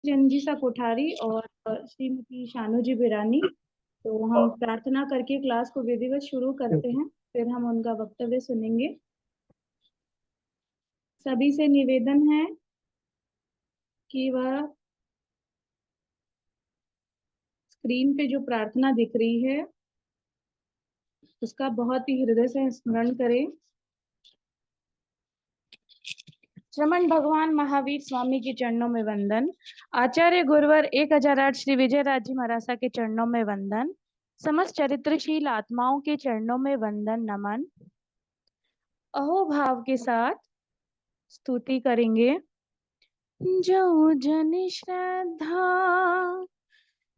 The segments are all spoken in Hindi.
जंजीसा कोठारी और श्रीमती शानू जी बिरानी। तो हम प्रार्थना करके क्लास को विधिवत शुरू करते हैं, फिर हम उनका वक्तव्य सुनेंगे। सभी से निवेदन है कि वह स्क्रीन पे जो प्रार्थना दिख रही है उसका बहुत ही हृदय से स्मरण करें। श्रमण भगवान महावीर स्वामी के चरणों में वंदन। आचार्य गुरुवर 1008 श्री विजय राज जी महाराजा के चरणों में वंदन। समस्त चरित्रशील आत्माओं के चरणों में वंदन नमन। अहो भाव के साथ स्तुति करेंगे। जो जन श्रद्धा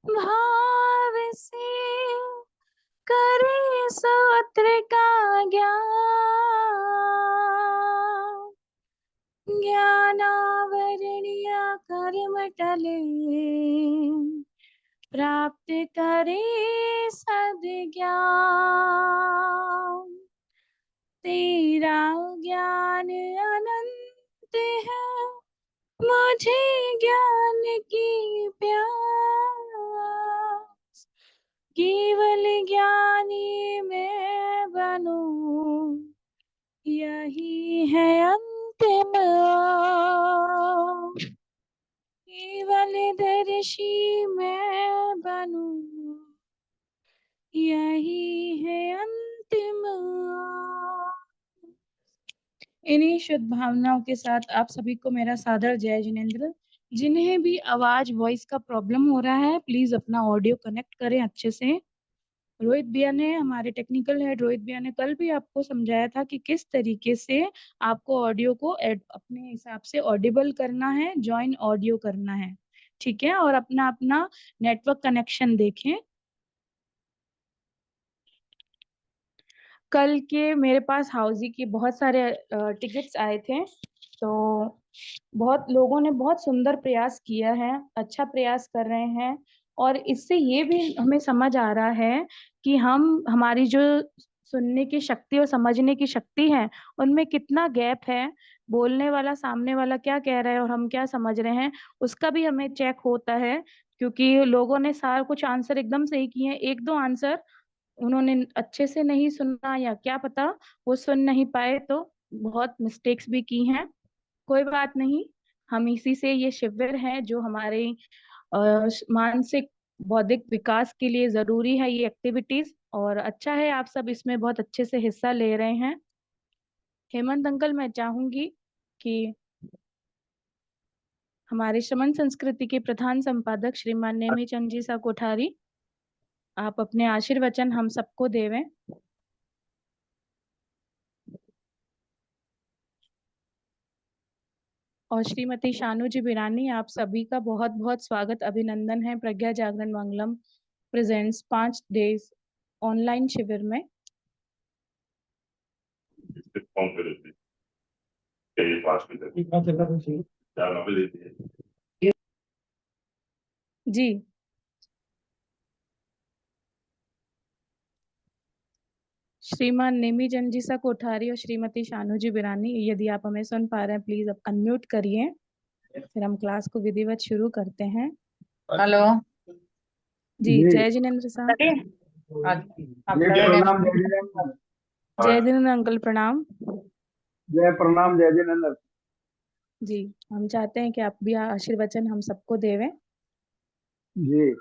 भाव से करे सूत्र का ज्ञान, ज्ञानावरणीय कर्म टले प्राप्त करे सद्ज्ञान। तेरा ज्ञान अनंत है, मुझे ज्ञान की प्यास। केवल ज्ञानी मैं बनूं, यही है अंतिम आस। केवल दर्शी मैं बनूं, यही है अंतिम आस। इन्हीं शुद्ध भावनाओं के साथ आप सभी को मेरा सादर जय जिनेंद्र। जिन्हें भी आवाज वॉइस का प्रॉब्लम हो रहा है प्लीज अपना ऑडियो कनेक्ट करें अच्छे से। रोहित भैया ने, हमारे टेक्निकल हेड रोहित भैया ने कल भी आपको समझाया था कि किस तरीके से आपको ऑडियो को अपने हिसाब से ऑडिबल करना है, जॉइन ऑडियो करना है, ठीक है। और अपना अपना नेटवर्क कनेक्शन देखें। कल के मेरे पास हाउजी के बहुत सारे टिकट्स आए थे, तो बहुत लोगों ने बहुत सुंदर प्रयास किया है, अच्छा प्रयास कर रहे हैं। और इससे ये भी हमें समझ आ रहा है कि हमारी जो सुनने की शक्ति और समझने की शक्ति है उनमें कितना गैप है। बोलने वाला सामने वाला क्या कह रहा है और हम क्या समझ रहे हैं उसका भी हमें चेक होता है। क्योंकि लोगों ने सारा कुछ आंसर एकदम सही किए हैं, एक दो आंसर उन्होंने अच्छे से नहीं सुना या क्या पता वो सुन नहीं पाए, तो बहुत मिस्टेक्स भी की हैं। कोई बात नहीं, हम इसी से ये शिविर है जो हमारे मानसिक बौद्धिक विकास के लिए जरूरी है ये एक्टिविटीज। और अच्छा है आप सब इसमें बहुत अच्छे से हिस्सा ले रहे हैं। हेमंत अंकल, मैं चाहूंगी कि हमारे श्रमण संस्कृति के प्रधान संपादक श्रीमान नेमी चंद जी सा कोठारी आप अपने आशीर्वचन हम सबको देवें। और श्रीमती शानू जी बिरानी, आप सभी का बहुत बहुत स्वागत अभिनंदन है प्रज्ञा जागरण मंगलम प्रेजेंट्स 5 डेज ऑनलाइन शिविर में। जी श्रीमान नेमी जंजीसा कोठारी और श्रीमती शानू जी बिरानी, यदि आप हमें सुन पा रहे हैं प्लीज अब अनम्यूट करिए, फिर हम क्लास को विधिवत शुरू करते हैं। हेलो जी जय जिनेंद्र साहब। जय प्रणाम जय जिनेंद्र। जय जिनेंद्र अंकल प्रणाम। जय प्रणाम जय जिनेंद्र जी हम चाहते हैं कि आप भी आशीर्वचन हम सबको देवें। जी।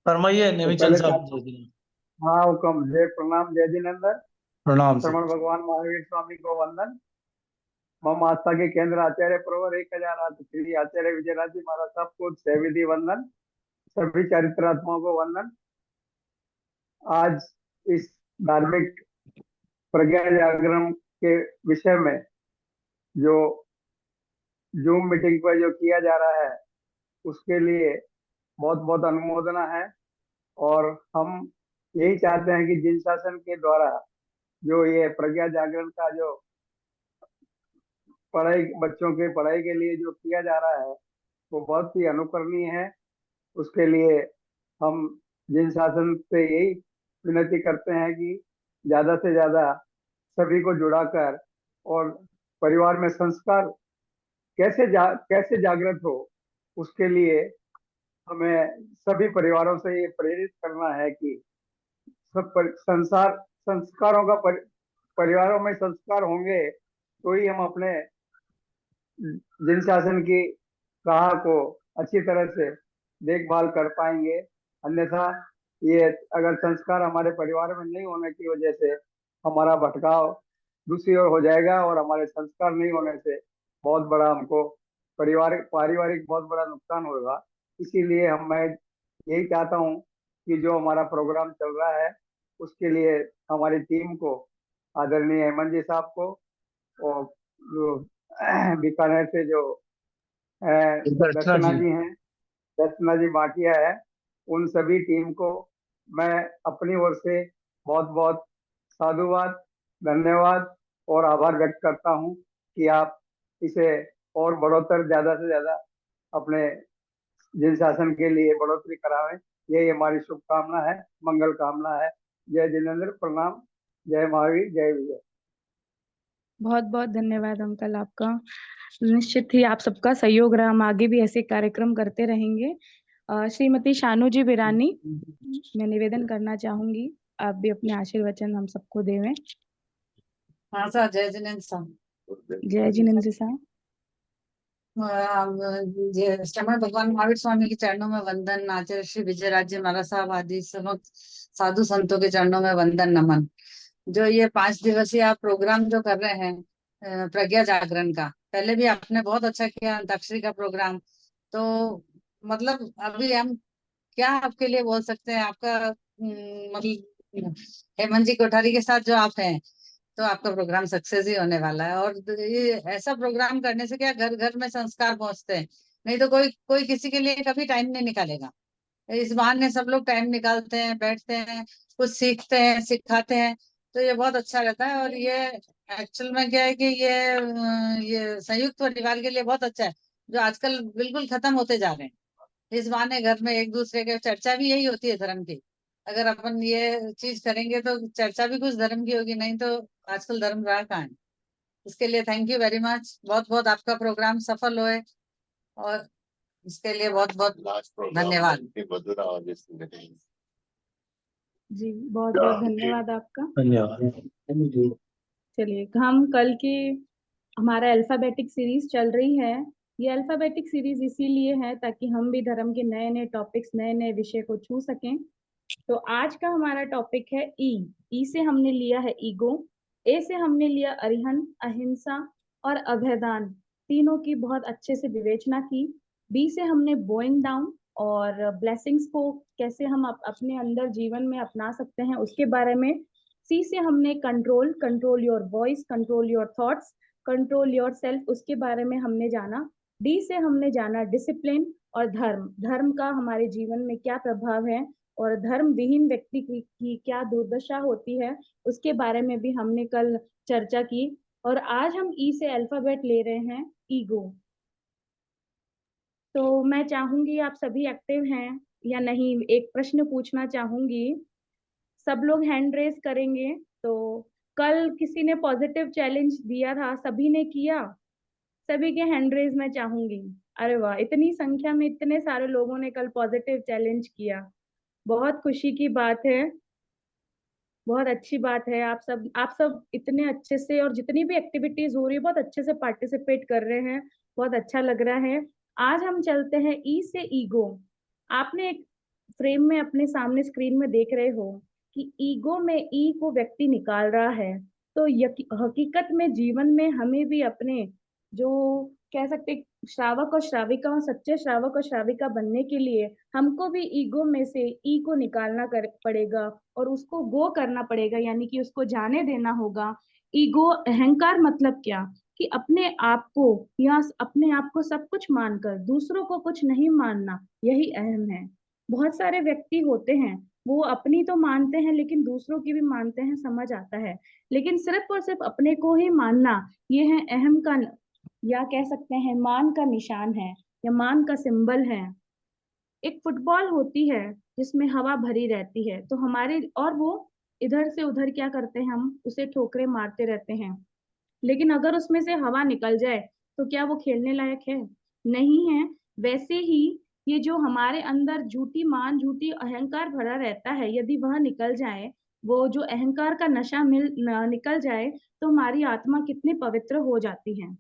फरमाइए नेमीचंद साहब। हाँ हुक्म। जय प्रणाम जय जिनेंद्र। प्रणाम सर। श्रमण भगवान महावीर स्वामी को वंदन। मम आस्था के केंद्र आचार्य प्रवर 1008 श्री आचार्य विजयराज जी महाराज साहब को सविधि वंदन। सभी चरित्रात्माओं को वंदन। आज इस धार्मिक प्रज्ञा जागरण के विषय में जो जूम मीटिंग पर जो किया जा रहा है उसके लिए बहुत बहुत अनुमोदना है। और हम यही चाहते हैं कि जिन शासन के द्वारा जो ये प्रज्ञा जागरण का जो पढ़ाई, बच्चों के पढ़ाई के लिए जो किया जा रहा है वो बहुत ही अनुकरणीय है। उसके लिए हम जिन शासन से यही विनती करते हैं कि ज्यादा से ज्यादा सभी को जुड़ाकर और परिवार में संस्कार कैसे जागृत हो, उसके लिए हमें सभी परिवारों से ये प्रेरित करना है कि संस्कारों का परिवारों में संस्कार होंगे तो ही हम अपने जिन शासन की राह को अच्छी तरह से देखभाल कर पाएंगे। अन्यथा ये अगर संस्कार हमारे परिवार में नहीं होने की वजह से हमारा भटकाव दूसरी ओर हो जाएगा और हमारे संस्कार नहीं होने से बहुत बड़ा हमको पारिवारिक बहुत बड़ा नुकसान होगा। इसीलिए मैं यही चाहता हूँ कि जो हमारा प्रोग्राम चल रहा है उसके लिए हमारी टीम को, आदरणीय हेमंत जी साहब को, और जो बीकानेर से जो दर्शना दर्शना जी। जी हैं, दर्शना जी भाटिया है, उन सभी टीम को मैं अपनी ओर से बहुत बहुत साधुवाद, धन्यवाद और आभार व्यक्त करता हूं कि आप इसे और बढ़ोत्तर ज्यादा से ज्यादा अपने जिन शासन के लिए बढ़ोतरी करावें। यही हमारी शुभकामना है, मंगल कामना है। जय जिनेन्द्र, प्रणाम, जय महावीर, जय विजय। बहुत बहुत धन्यवाद अंकल आपका। निश्चित ही आप सबका सहयोग रहा, हम आगे भी ऐसे कार्यक्रम करते रहेंगे। श्रीमती शानू जी बिरानी, मैं निवेदन करना चाहूंगी आप भी अपने आशीर्वचन हम सबको देवें। हाँ सर, जय जिनेन्द्र सर। जय जिनेन्द्र साहब। श्रीमद भगवान महावीर स्वामी के चरणों में वंदन, आचार्य श्री विजय राज्य महाराज साहब आदि समस्त साधु संतों के चरणों में वंदन नमन। जो ये 5 दिवसीय आप प्रोग्राम जो कर रहे हैं प्रज्ञा जागरण का, पहले भी आपने बहुत अच्छा किया अंताक्षरी का प्रोग्राम। तो मतलब अभी हम क्या आपके लिए बोल सकते हैं, आपका मतलब हेमंत जी कोठारी के साथ जो आप हैं तो आपका प्रोग्राम सक्सेस ही होने वाला है। और ये ऐसा प्रोग्राम करने से क्या घर घर में संस्कार पहुंचते हैं, नहीं तो कोई कोई किसी के लिए कभी टाइम नहीं निकालेगा। इस बहाने सब लोग टाइम निकालते हैं, बैठते हैं, कुछ सीखते हैं, सिखाते हैं, तो ये बहुत अच्छा रहता है। और ये एक्चुअल में क्या है कि ये संयुक्त परिवार के लिए बहुत अच्छा है, जो आजकल बिल्कुल खत्म होते जा रहे हैं। इस बहाने घर में एक दूसरे के चर्चा भी यही होती है धर्म की। अगर अपन ये चीज करेंगे तो चर्चा भी कुछ धर्म की होगी, नहीं तो आजकल धर्म रहा कहाँ है। इसके लिए थैंक यू वेरी मच, बहुत बहुत आपका प्रोग्राम सफल होए और इसके लिए बहुत बहुत धन्यवाद। जी बहुत बहुत धन्यवाद आपका। धन्यवाद। चलिए, हम कल की हमारा अल्फाबेटिक सीरीज चल रही है। ये अल्फाबेटिक सीरीज इसीलिए है ताकि हम भी धर्म के नए नए टॉपिक्स, नए नए विषय को छू सकें। तो आज का हमारा टॉपिक है ई। ई से हमने लिया है ईगो, ए से हमने लिया अरिहंत, अहिंसा और अभयदान, तीनों की बहुत अच्छे से विवेचना की। बी से हमने बोइंग डाउन और ब्लेसिंग्स को कैसे हम अपने अंदर जीवन में अपना सकते हैं उसके बारे में। सी से हमने control, control your voice, control your thoughts, control your self, उसके बारे में हमने जाना। डी से हमने जाना डिसिप्लिन और धर्म, धर्म का हमारे जीवन में क्या प्रभाव है और धर्म विहीन व्यक्ति की क्या दुर्दशा होती है, उसके बारे में भी हमने कल चर्चा की। और आज हम ई से अल्फाबेट ले रहे हैं ईगो। तो मैं चाहूंगी आप सभी एक्टिव हैं या नहीं, एक प्रश्न पूछना चाहूंगी। सब लोग हैंड रेस करेंगे। तो कल किसी ने पॉजिटिव चैलेंज दिया था, सभी ने किया? सभी के हैंड रेस मैं चाहूंगी। अरे वाह, इतनी संख्या में इतने सारे लोगों ने कल पॉजिटिव चैलेंज किया, बहुत खुशी की बात है, बहुत अच्छी बात है। आप सब इतने अच्छे से, और जितनी भी एक्टिविटीज हो रही है बहुत अच्छे से पार्टिसिपेट कर रहे हैं, बहुत अच्छा लग रहा है। आज हम चलते हैं ई से ईगो। आपने एक फ्रेम में अपने सामने स्क्रीन में देख रहे हो कि ईगो में ई को व्यक्ति निकाल रहा है। तो हकीकत में जीवन में हमें भी अपने जो कह सकते श्रावक और श्राविका, और सच्चे श्रावक और श्राविका बनने के लिए हमको भी ईगो में से ई को निकालना पड़ेगा और उसको गो करना पड़ेगा, यानी कि उसको जाने देना होगा। ईगो, अहंकार मतलब क्या कि अपने आप को या अपने आप को सब कुछ मानकर दूसरों को कुछ नहीं मानना, यही अहम है। बहुत सारे व्यक्ति होते हैं वो अपनी तो मानते हैं लेकिन दूसरों की भी मानते हैं, समझ आता है, लेकिन सिर्फ और सिर्फ अपने को ही मानना, ये है अहम का, या कह सकते हैं मान का निशान है या मान का सिंबल है। एक फुटबॉल होती है जिसमें हवा भरी रहती है, तो हमारे और वो इधर से उधर क्या करते हैं, हम उसे ठोकरे मारते रहते हैं, लेकिन अगर उसमें से हवा निकल जाए तो क्या वो खेलने लायक है? नहीं है। वैसे ही ये जो हमारे अंदर झूठी मान, झूठी अहंकार भरा रहता है, यदि वह निकल जाए, वो जो अहंकार का नशा निकल जाए, तो हमारी आत्मा कितनी पवित्र हो जाती है।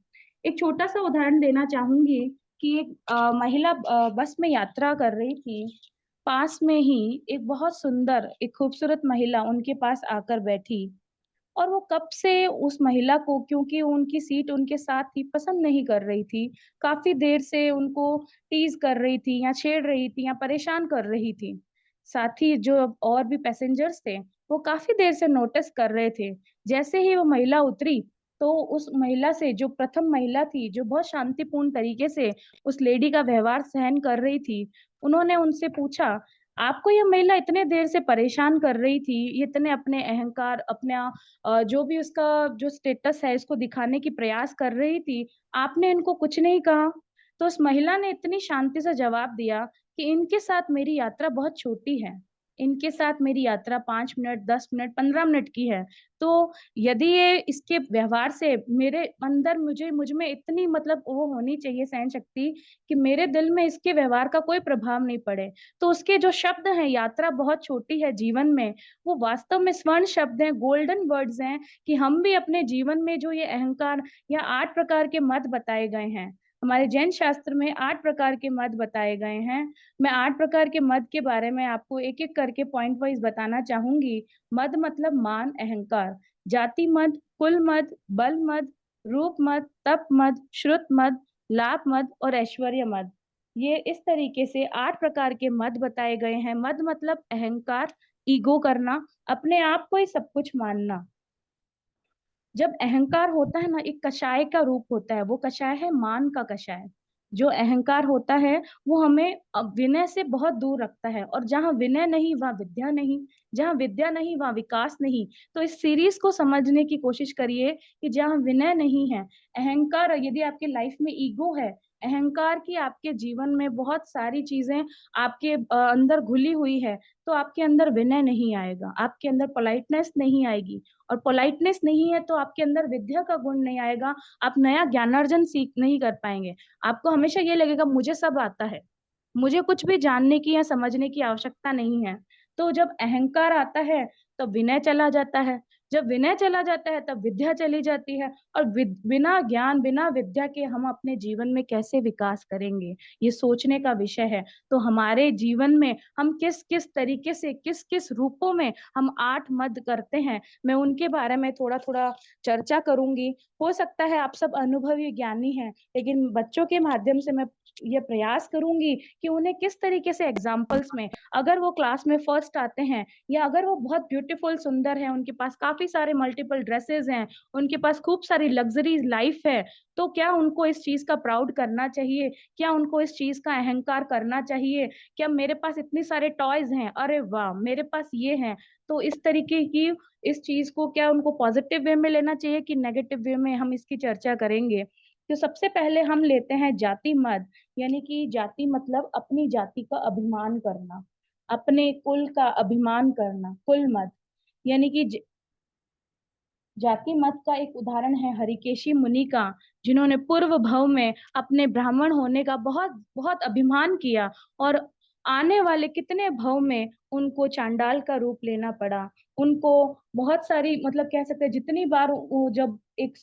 एक छोटा सा उदाहरण देना चाहूंगी कि एक महिला बस में यात्रा कर रही थी। पास में ही एक बहुत सुंदर, एक खूबसूरत महिला उनके पास आकर बैठी, और वो कब से उस महिला को, क्योंकि उनकी सीट उनके साथ थी, पसंद नहीं कर रही थी। काफी देर से उनको टीज कर रही थी, या छेड़ रही थी, या परेशान कर रही थी। साथ ही जो और भी पैसेंजर्स थे, वो काफी देर से नोटिस कर रहे थे। जैसे ही वो महिला उतरी, तो उस महिला से, जो प्रथम महिला थी, जो बहुत शांतिपूर्ण तरीके से उस लेडी का व्यवहार सहन कर रही थी, उन्होंने उनसे पूछा, आपको यह महिला इतने देर से परेशान कर रही थी, ये इतने अपने अहंकार, अपना जो भी उसका जो स्टेटस है, इसको दिखाने की प्रयास कर रही थी, आपने इनको कुछ नहीं कहा? तो उस महिला ने इतनी शांति से जवाब दिया कि इनके साथ मेरी यात्रा बहुत छोटी है। इनके साथ मेरी यात्रा 5 मिनट, 10 मिनट, 15 मिनट की है। तो यदि ये इसके व्यवहार से मेरे अंदर, मुझ में इतनी मतलब वो होनी चाहिए सहन शक्ति, कि मेरे दिल में इसके व्यवहार का कोई प्रभाव नहीं पड़े। तो उसके जो शब्द हैं, यात्रा बहुत छोटी है जीवन में, वो वास्तव में स्वर्ण शब्द हैं, गोल्डन वर्ड्स हैं, कि हम भी अपने जीवन में जो ये अहंकार या 8 प्रकार के मत बताए गए हैं, हमारे जैन शास्त्र में 8 प्रकार के मत बताए गए हैं। मैं 8 प्रकार के मत के बारे में आपको एक-एक करके पॉइंट वाइज बताना चाहूंगी। मद मतलब मान, अहंकार। जाति मद, कुल मद, बल मद, रूप मद, तप मद, श्रुत मद, लाभ मद और ऐश्वर्य मद। ये इस तरीके से 8 प्रकार के मद बताए गए हैं। मद मतलब अहंकार, ईगो करना, अपने आप को ही सब कुछ मानना। जब अहंकार होता है ना, एक कषाय का रूप होता है, वो कषाय है मान का कषाय। जो अहंकार होता है, वो हमें विनय से बहुत दूर रखता है, और जहाँ विनय नहीं वहाँ विद्या नहीं, जहाँ विद्या नहीं वहाँ विकास नहीं। तो इस सीरीज को समझने की कोशिश करिए कि जहाँ विनय नहीं है, अहंकार, यदि आपके लाइफ में ईगो है, अहंकार की आपके जीवन में बहुत सारी चीजें आपके अंदर घुली हुई है, तो आपके अंदर विनय नहीं आएगा, आपके अंदर पोलाइटनेस नहीं आएगी, और पोलाइटनेस नहीं है तो आपके अंदर विद्या का गुण नहीं आएगा, आप नया ज्ञानार्जन सीख नहीं कर पाएंगे। आपको हमेशा ये लगेगा मुझे सब आता है, मुझे कुछ भी जानने की या समझने की आवश्यकता नहीं है। तो जब अहंकार आता है, तब विनय चला जाता है। जब विनय चला जाता है, तब विद्या चली जाती है। और बिना ज्ञान, बिना विद्या के हम अपने जीवन में कैसे विकास करेंगे, ये सोचने का विषय है। तो हमारे जीवन में हम किस किस तरीके से, किस किस रूपों में हम 8 मद करते हैं, मैं उनके बारे में थोड़ा थोड़ा चर्चा करूंगी। हो सकता है आप सब अनुभवी ज्ञानी हैं, लेकिन बच्चों के माध्यम से मैं ये प्रयास करूंगी कि उन्हें किस तरीके से एग्जाम्पल्स में, अगर वो क्लास में फर्स्ट आते हैं, या अगर वो बहुत ब्यूटीफुल, सुंदर है, उनके पास काफी सारे मल्टीपल ड्रेसेस हैं, उनके पास खूब सारी लग्जरी लाइफ है, तो क्या उनको इस चीज का प्राउड करना चाहिए? क्या उनको इस चीज का अहंकार करना चाहिए? क्या मेरे पास इतने सारे टॉयज हैं, अरे वाह मेरे पास ये हैं? तो इस तरीके की, इस चीज को क्या उनको पॉजिटिव वे में लेना चाहिए कि नेगेटिव वे में, हम इसकी चर्चा करेंगे। तो सबसे पहले हम लेते हैं जाति मद। यानी कि जाति मतलब अपनी जाति का अभिमान करना, अपने कुल का अभिमान करना, कुल मत। यानी कि जाति मत का एक उदाहरण है हरिकेशी मुनि का, जिन्होंने पूर्व भव में अपने ब्राह्मण होने का बहुत बहुत अभिमान किया, और आने वाले कितने भव में उनको चांडाल का रूप लेना पड़ा। उनको बहुत सारी, मतलब कह सकते हैं, जितनी बार वो, जब एक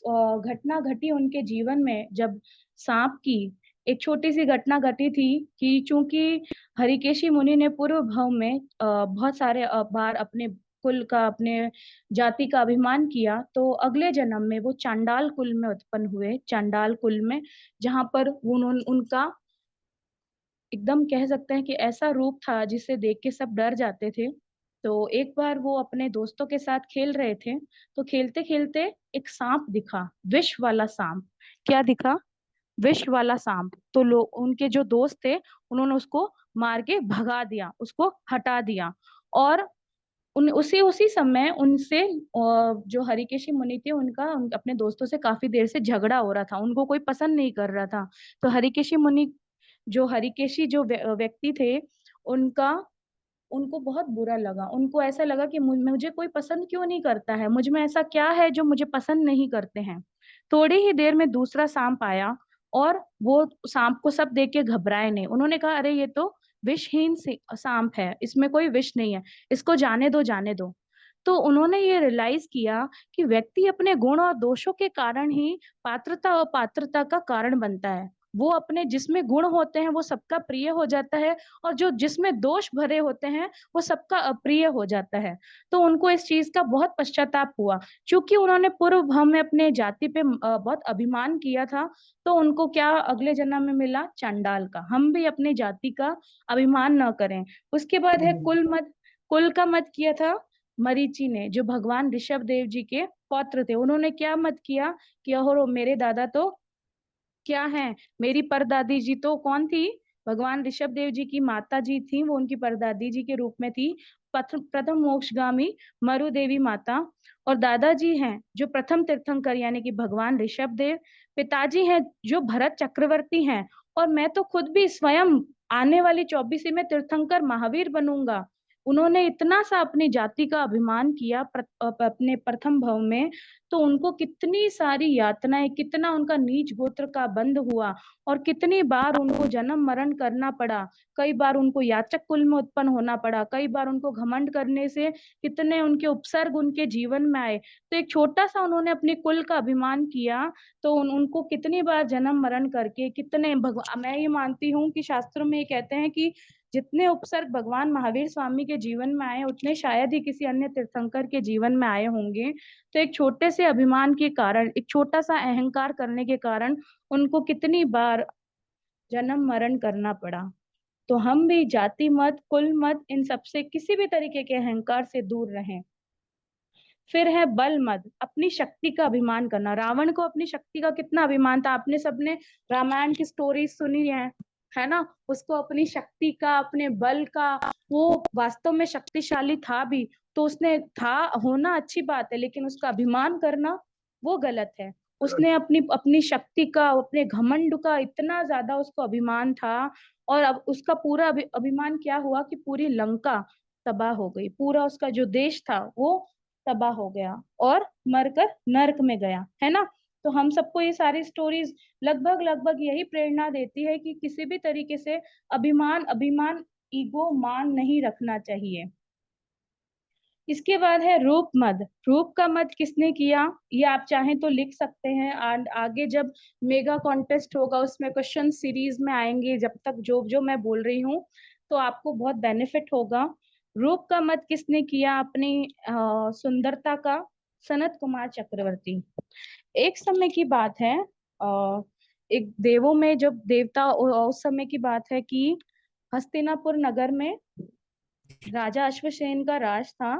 घटना घटी उनके जीवन में, जब सांप की एक छोटी सी घटना घटी थी, कि चूंकि हरिकेशी मुनि ने पूर्व भव में बहुत सारे बार अपने कुल का, अपने जाति का अभिमान किया, तो अगले जन्म में वो चांडाल कुल में उत्पन्न हुए, चांडाल कुल में, जहां पर उनका एकदम कह सकते हैं कि ऐसा रूप था जिसे देख के सब डर जाते थे। तो एक बार वो अपने दोस्तों के साथ खेल रहे थे, तो खेलते खेलते एक सांप दिखा, विष वाला सांप। क्या दिखा? विष वाला सांप। तो लोग, उनके जो दोस्त थे, उन्होंने उसको मार के भगा दिया, उसको हटा दिया। और उसी उसी समय उनसे जो हरिकेशी मुनि थे, अपने दोस्तों से काफी देर से झगड़ा हो रहा था, उनको कोई पसंद नहीं कर रहा था। तो हरिकेशी मुनि, जो हरिकेशी जो व्यक्ति थे, उनका उनको बहुत बुरा लगा। उनको ऐसा लगा कि मुझे कोई पसंद क्यों नहीं करता है, मुझ में ऐसा क्या है जो मुझे पसंद नहीं करते हैं। थोड़ी ही देर में दूसरा सांप आया और वो सांप को सब देख के घबराए नहीं। उन्होंने कहा अरे ये तो विषहीन सांप है, इसमें कोई विष नहीं है, इसको जाने दो जाने दो। तो उन्होंने ये रियलाइज किया कि व्यक्ति अपने गुण और दोषों के कारण ही पात्रता और पात्रता का कारण बनता है। वो अपने जिसमें गुण होते हैं वो सबका प्रिय हो जाता है, और जो जिसमें दोष भरे होते हैं वो सबका अप्रिय हो जाता है। तो उनको इस चीज का बहुत पश्चाताप हुआ। क्योंकि उन्होंने पूर्व भाव में अपने जाति पे बहुत अभिमान किया था, तो उनको क्या अगले जन्म में मिला, चांडाल का। हम भी अपनी जाति का अभिमान न करें। उसके बाद है कुल मत। कुल का मत किया था मरीचि ने, जो भगवान ऋषभ देव जी के पौत्र थे। उन्होंने क्या मत किया कि अहो मेरे दादा तो क्या है, मेरी परदादी जी तो कौन थी, भगवान ऋषभ देव जी की माता जी थी, वो उनकी परदादी जी के रूप में थी, प्रथम मोक्षगामी मरु देवी माता। और दादाजी हैं जो प्रथम तीर्थंकर यानी कि भगवान ऋषभ देव। पिताजी हैं जो भरत चक्रवर्ती हैं। और मैं तो खुद भी स्वयं आने वाली 24वीं में तीर्थंकर महावीर बनूंगा। उन्होंने इतना सा अपनी जाति का अभिमान किया अपने प्रथम भाव में। तो उनको कितनी सारी यातनाएं, कितना उनका नीच गोत्र का बंध हुआ, और कितनी बार उनको जन्म मरण करना पड़ा। कई बार उनको याचक कुल में उत्पन्न होना पड़ा, कई बार उनको घमंड करने से कितने उनके उपसर्ग उनके जीवन में आए। तो एक छोटा सा उन्होंने अपने कुल का अभिमान किया, तो उनको कितनी बार जन्म मरण करके कितने मैं ये मानती हूँ कि शास्त्रों में ये कहते हैं कि जितने उपसर्ग भगवान महावीर स्वामी के जीवन में आए उतने शायद ही किसी अन्य तीर्थंकर के जीवन में आए होंगे। तो एक छोटे से अभिमान के कारण, एक छोटा सा अहंकार करने के कारण उनको कितनी बार जन्म मरण करना पड़ा। तो हम भी जाति मत, कुल मत, इन सबसे किसी भी तरीके के अहंकार से दूर रहें। फिर है बल मद, अपनी शक्ति का अभिमान करना। रावण को अपनी शक्ति का कितना अभिमान था, आपने सबने रामायण की स्टोरी सुनी है ना। उसको अपनी शक्ति का, अपने बल का, वो वास्तव में शक्तिशाली था भी, तो उसने था होना अच्छी बात है, लेकिन उसका अभिमान करना वो गलत है। उसने अपनी अपनी शक्ति का, अपने घमंड का इतना ज्यादा उसको अभिमान था। और अब उसका पूरा अभिमान क्या हुआ कि पूरी लंका तबाह हो गई, पूरा उसका जो देश था वो तबाह हो गया और मरकर नरक में गया, है ना। तो हम सबको ये सारी स्टोरीज लगभग लगभग यही प्रेरणा देती है कि किसी भी तरीके से अभिमान अभिमान ईगो मान नहीं रखना चाहिए। इसके बाद है रूप मद। रूप का मद किसने किया, ये आप चाहें तो लिख सकते हैं। आगे जब मेगा कॉन्टेस्ट होगा उसमें क्वेश्चन सीरीज में आएंगे, जब तक जो जो मैं बोल रही हूँ, तो आपको बहुत बेनिफिट होगा। रूप का मद किसने किया अपनी सुंदरता का, सनत कुमार चक्रवर्ती। एक समय की बात है, एक देवों में जब देवता, उस समय की बात है कि हस्तिनापुर नगर में राजा अश्वसेन का राज था।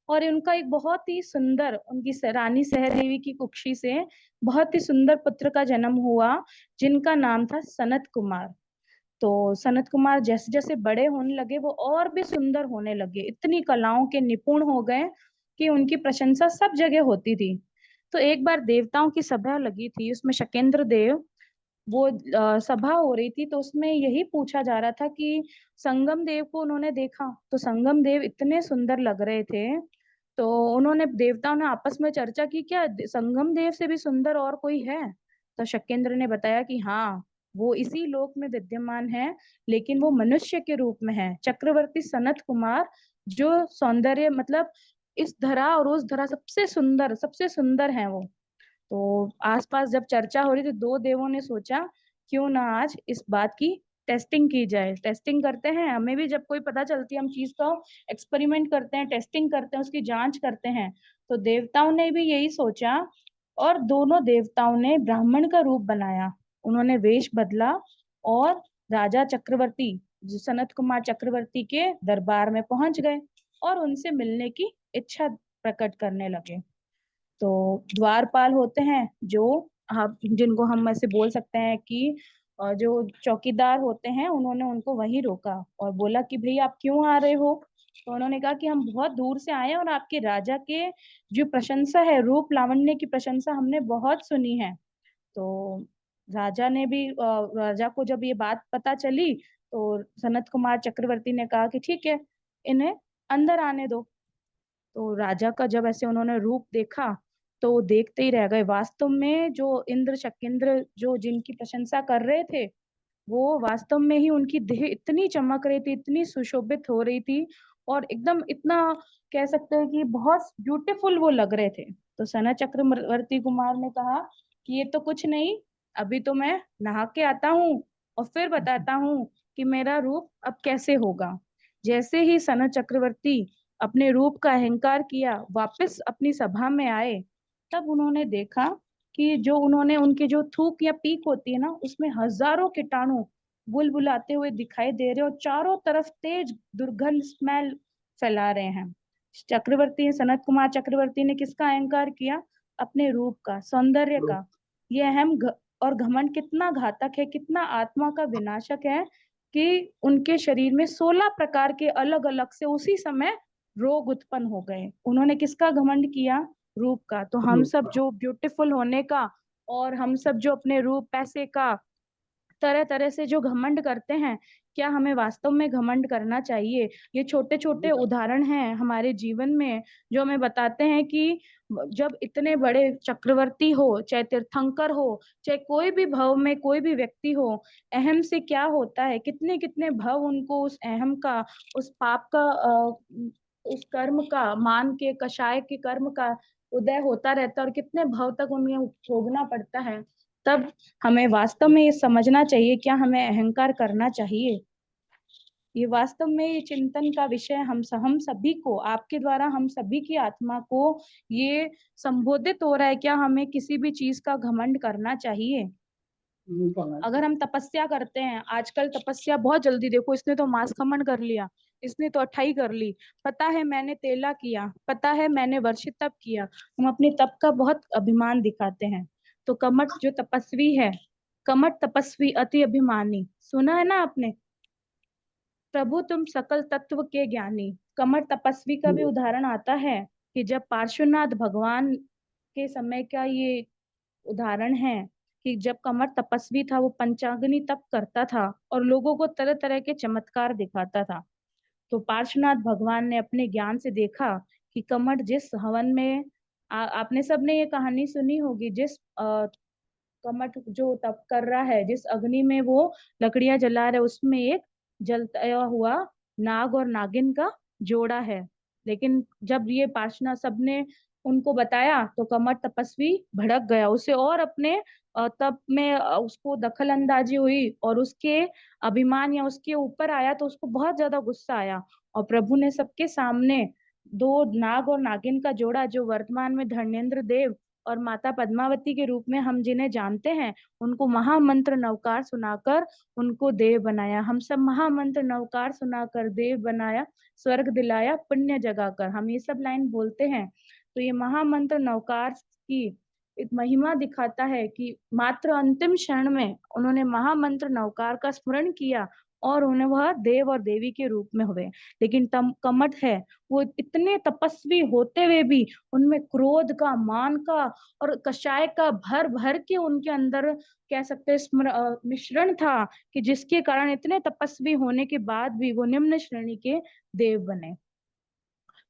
और उनका एक बहुत ही सुंदर, उनकी रानी सहदेवी की कुक्षी से बहुत ही सुंदर पुत्र का जन्म हुआ, जिनका नाम था सनत कुमार। तो सनत कुमार जैसे जैसे बड़े होने लगे वो और भी सुंदर होने लगे, इतनी कलाओं के निपुण हो गए कि उनकी प्रशंसा सब जगह होती थी। तो एक बार देवताओं की सभा लगी थी, उसमें शकेंद्र देव, वो सभा हो रही थी, तो उसमें यही पूछा जा रहा था कि संगम देव को उन्होंने देखा, तो संगम देव इतने सुंदर लग रहे थे। तो उन्होंने, देवताओं ने आपस में चर्चा की, क्या संगम देव से भी सुंदर और कोई है। तो शकेंद्र ने बताया कि हाँ, वो इसी लोक में विद्यमान है, लेकिन वो मनुष्य के रूप में है, चक्रवर्ती सनत कुमार, जो सौंदर्य मतलब इस धरा और उस धरा सबसे सुंदर है वो। तो आसपास जब चर्चा हो रही तो दो देवों ने सोचा क्यों ना आज इस बात की टेस्टिंग की जाए। टेस्टिंग करते हैं, हमें भी जब कोई पता चलती है हम चीज का एक्सपेरिमेंट करते हैं, टेस्टिंग करते हैं, उसकी जांच करते हैं। तो देवताओं ने भी यही सोचा, और दोनों देवताओं ने ब्राह्मण का रूप बनाया, उन्होंने वेश बदला और राजा चक्रवर्ती, जो सनत कुमार चक्रवर्ती के दरबार में पहुंच गए और उनसे मिलने की इच्छा प्रकट करने लगे। तो द्वारपाल होते हैं जो, आप जिनको हम ऐसे बोल सकते हैं कि जो चौकीदार होते हैं, उन्होंने उनको वहीं रोका और बोला कि भाई आप क्यों आ रहे हो। तो उन्होंने कहा कि हम बहुत दूर से आए हैं और आपके राजा के जो प्रशंसा है, रूप लावण्य की प्रशंसा हमने बहुत सुनी है। तो राजा ने भी राजा को जब ये बात पता चली, तो सनत कुमार चक्रवर्ती ने कहा कि ठीक है, इन्हें अंदर आने दो। तो राजा का जब ऐसे उन्होंने रूप देखा, तो देखते ही रह गए। वास्तव में जो इंद्र शकेंद्र जो जिनकी प्रशंसा कर रहे थे, वो वास्तव में ही उनकी देह इतनी चमक रही थी, इतनी सुशोभित हो रही थी, और एकदम इतना कह सकते हैं कि बहुत ब्यूटीफुल वो लग रहे थे। तो सना चक्रवर्ती कुमार ने कहा कि ये तो कुछ नहीं, अभी तो मैं नहा के आता हूँ और फिर बताता हूँ कि मेरा रूप अब कैसे होगा। जैसे ही सना चक्रवर्ती अपने रूप का अहंकार किया, वापस अपनी सभा में आए, तब उन्होंने देखा कि जो उन्होंने उनके जो थूक या पीक होती है ना, उसमें हजारों कीटाणु बुलबुलाते हुए दिखाई दे रहे, और चारों तरफ तेज दुर्गंध स्मेल फैला रहे हैं। चक्रवर्ती सनत कुमार चक्रवर्ती ने किसका अहंकार किया? अपने रूप का, सौंदर्य का। ये और घमंड कितना घातक है, कितना आत्मा का विनाशक है, कि उनके शरीर में 16 प्रकार के अलग अलग से उसी समय रोग उत्पन्न हो गए। उन्होंने किसका घमंड किया? रूप का। तो हम सब जो ब्यूटीफुल होने का, और हम सब जो अपने रूप पैसे का तरह तरह से जो घमंड करते हैं, क्या हमें वास्तव में घमंड करना चाहिए? ये छोटे छोटे उदाहरण हैं हमारे जीवन में, जो हमें बताते हैं कि जब इतने बड़े चक्रवर्ती हो, चाहे तीर्थंकर हो, चाहे कोई भी भव में कोई भी व्यक्ति हो, अहम से क्या होता है, कितने कितने भव उनको उस अहम का, उस पाप का, उस कर्म का, मान के कषाय के कर्म का उदय होता रहता है, और कितने भव तक उन्हें भोगना पड़ता है। तब हमें वास्तव में ये समझना चाहिए, क्या हमें अहंकार करना चाहिए? ये वास्तव में ये चिंतन का विषय हम सभी को, आपके द्वारा हम सभी की आत्मा को ये संबोधित हो रहा है, क्या हमें किसी भी चीज का घमंड करना चाहिए? अगर हम तपस्या करते हैं, आजकल तपस्या बहुत जल्दी, देखो इसने तो मांस खमन कर लिया, इसने तो अठाई कर ली, पता है मैंने तेला किया, पता है मैंने वर्षित तप किया, हम अपने तप का बहुत अभिमान दिखाते हैं। तो कमठ जो तपस्वी है, कमठ तपस्वी अति अभिमानी, सुना है ना आपने? प्रभु तुम सकल तत्व के ज्ञानी। कमठ तपस्वी का भी उदाहरण आता है कि जब पार्श्वनाथ भगवान के समय का ये उदाहरण है, कि जब कमठ तपस्वी था, वो पंचाग्नि तप करता था और लोगों को तरह तरह के चमत्कार दिखाता था। तो पार्श्वनाथ भगवान ने अपने ज्ञान से देखा कि कमठ जिस हवन में, आपने सबने ये कहानी सुनी होगी, जिस कमठ जो तप कर रहा है, जिस अग्नि में वो लकड़ियां जला रहा है, उसमें एक जलता हुआ नाग और नागिन का जोड़ा है। लेकिन जब ये पार्श्वनाथ सबने उनको बताया, तो कमठ तपस्वी भड़क गया, उसे और अपने तप में उसको दखल अंदाजी हुई, और उसके अभिमान या उसके ऊपर आया, तो उसको बहुत ज्यादा गुस्सा आया, और प्रभु ने सबके सामने दो नाग और नागिन का जोड़ा, जो वर्तमान में धर्मेंद्र देव और माता पद्मावती के रूप में हम जिन्हें जानते हैं, उनको महामंत्र नवकार सुनाकर उनको देव बनाया। हम सब महामंत्र नवकार सुनाकर देव बनाया, स्वर्ग दिलाया, पुण्य जगाकर, हम ये सब लाइन बोलते हैं। तो ये महामंत्र नवकार की एक महिमा दिखाता है कि मात्र अंतिम क्षण में उन्होंने महामंत्र नवकार का स्मरण किया, और उन्हें वह देव और देवी के रूप में हुए। लेकिन कमठ है, वो इतने तपस्वी होते हुए भी उनमें क्रोध का, मान का और कषाय का भर भर के उनके अंदर कह सकते हैं मिश्रण था, कि जिसके कारण इतने तपस्वी होने के बाद भी वो निम्न श्रेणी के देव बने।